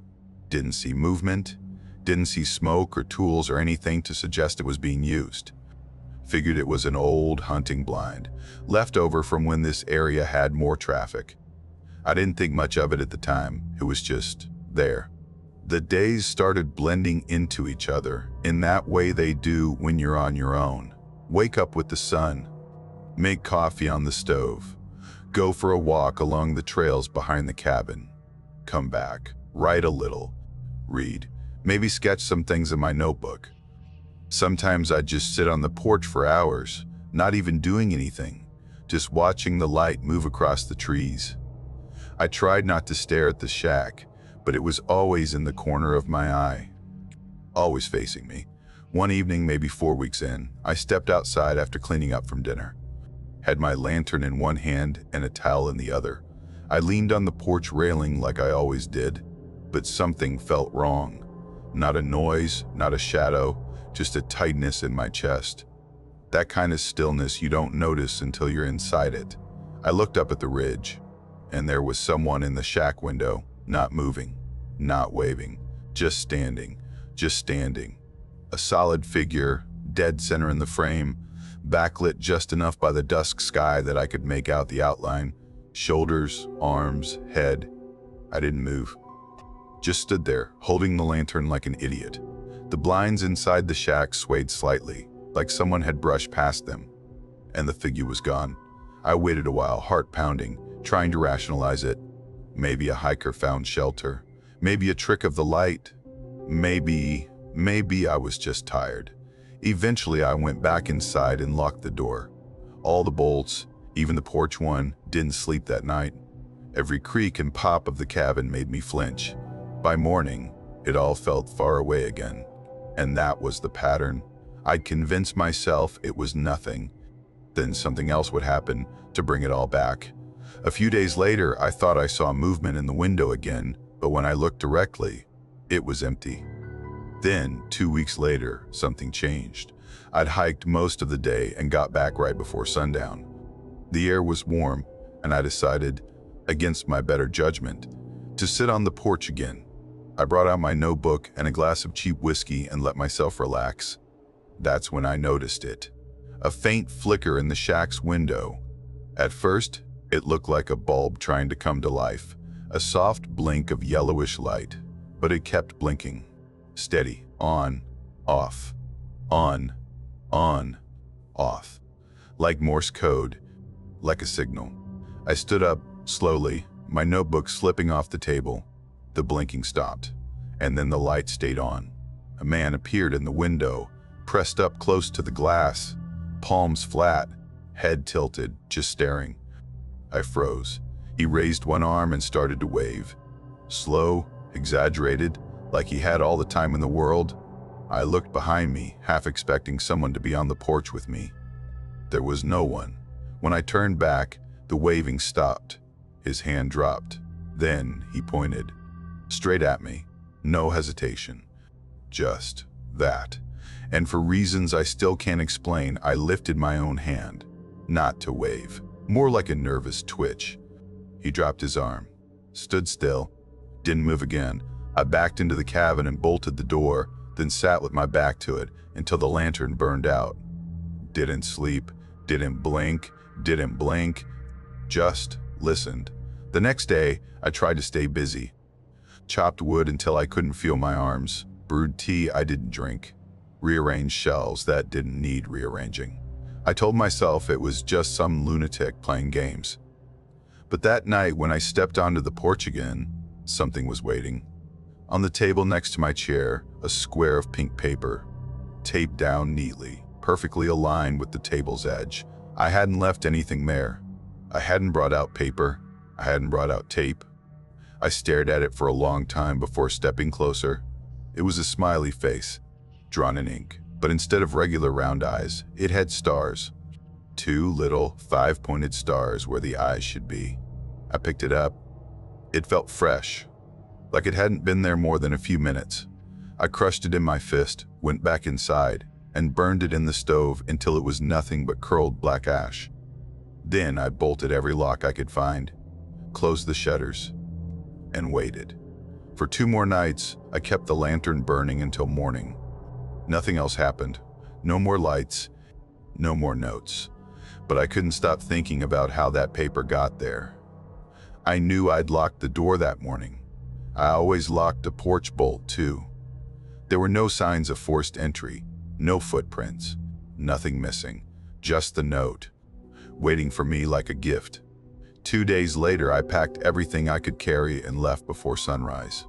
Didn't see movement, didn't see smoke or tools or anything to suggest it was being used. Figured it was an old hunting blind, left over from when this area had more traffic. I didn't think much of it at the time, it was just there. The days started blending into each other in that way they do when you're on your own. Wake up with the sun, make coffee on the stove, go for a walk along the trails behind the cabin, come back, write a little, read, maybe sketch some things in my notebook. Sometimes I'd just sit on the porch for hours, not even doing anything, just watching the light move across the trees. I tried not to stare at the shack, but it was always in the corner of my eye, always facing me. One evening, maybe 4 weeks in, I stepped outside after cleaning up from dinner. Had my lantern in one hand and a towel in the other. I leaned on the porch railing like I always did, but something felt wrong. Not a noise, not a shadow, just a tightness in my chest. That kind of stillness you don't notice until you're inside it. I looked up at the ridge, and there was someone in the shack window. Not moving, not waving, just standing. A solid figure, dead center in the frame, backlit just enough by the dusk sky that I could make out the outline. Shoulders, arms, head. I didn't move. Just stood there, holding the lantern like an idiot. The blinds inside the shack swayed slightly, like someone had brushed past them, and the figure was gone. I waited a while, heart pounding, trying to rationalize it. Maybe a hiker found shelter. Maybe a trick of the light. Maybe I was just tired. Eventually, I went back inside and locked the door. All the bolts, even the porch one, didn't sleep that night. Every creak and pop of the cabin made me flinch. By morning, it all felt far away again. And that was the pattern. I'd convinced myself it was nothing. Then something else would happen to bring it all back. A few days later, I thought I saw movement in the window again, but when I looked directly, it was empty. Then, 2 weeks later, something changed. I'd hiked most of the day and got back right before sundown. The air was warm, and I decided, against my better judgment, to sit on the porch again. I brought out my notebook and a glass of cheap whiskey and let myself relax. That's when I noticed it. A faint flicker in the shack's window. At first, it looked like a bulb trying to come to life, a soft blink of yellowish light, but it kept blinking. Steady, on, off, on, off. Like Morse code, like a signal. I stood up, slowly, my notebook slipping off the table. The blinking stopped, and then the light stayed on. A man appeared in the window, pressed up close to the glass, palms flat, head tilted, just staring. I froze. He raised one arm and started to wave. Slow, exaggerated, like he had all the time in the world. I looked behind me, half expecting someone to be on the porch with me. There was no one. When I turned back, the waving stopped. His hand dropped. Then he pointed. Straight at me. No hesitation. Just that. And for reasons I still can't explain, I lifted my own hand. Not to wave. More like a nervous twitch. He dropped his arm. Stood still. Didn't move again. I backed into the cabin and bolted the door, then sat with my back to it until the lantern burned out. Didn't sleep. Didn't blink. Didn't blink. Just listened. The next day, I tried to stay busy. Chopped wood until I couldn't feel my arms. Brewed tea I didn't drink. Rearranged shelves that didn't need rearranging. I told myself it was just some lunatic playing games. But that night when I stepped onto the porch again, something was waiting. On the table next to my chair, a square of pink paper, taped down neatly, perfectly aligned with the table's edge. I hadn't left anything there. I hadn't brought out paper. I hadn't brought out tape. I stared at it for a long time before stepping closer. It was a smiley face, drawn in ink, but instead of regular round eyes, it had stars. 2 little, 5-pointed stars where the eyes should be. I picked it up. It felt fresh, like it hadn't been there more than a few minutes. I crushed it in my fist, went back inside, and burned it in the stove until it was nothing but curled black ash. Then I bolted every lock I could find, closed the shutters, and waited. For 2 more nights, I kept the lantern burning until morning. Nothing else happened. No more lights, no more notes. But I couldn't stop thinking about how that paper got there. I knew I'd locked the door that morning. I always locked the porch bolt too. There were no signs of forced entry, no footprints, nothing missing, just the note, waiting for me like a gift. 2 days later, I packed everything I could carry and left before sunrise.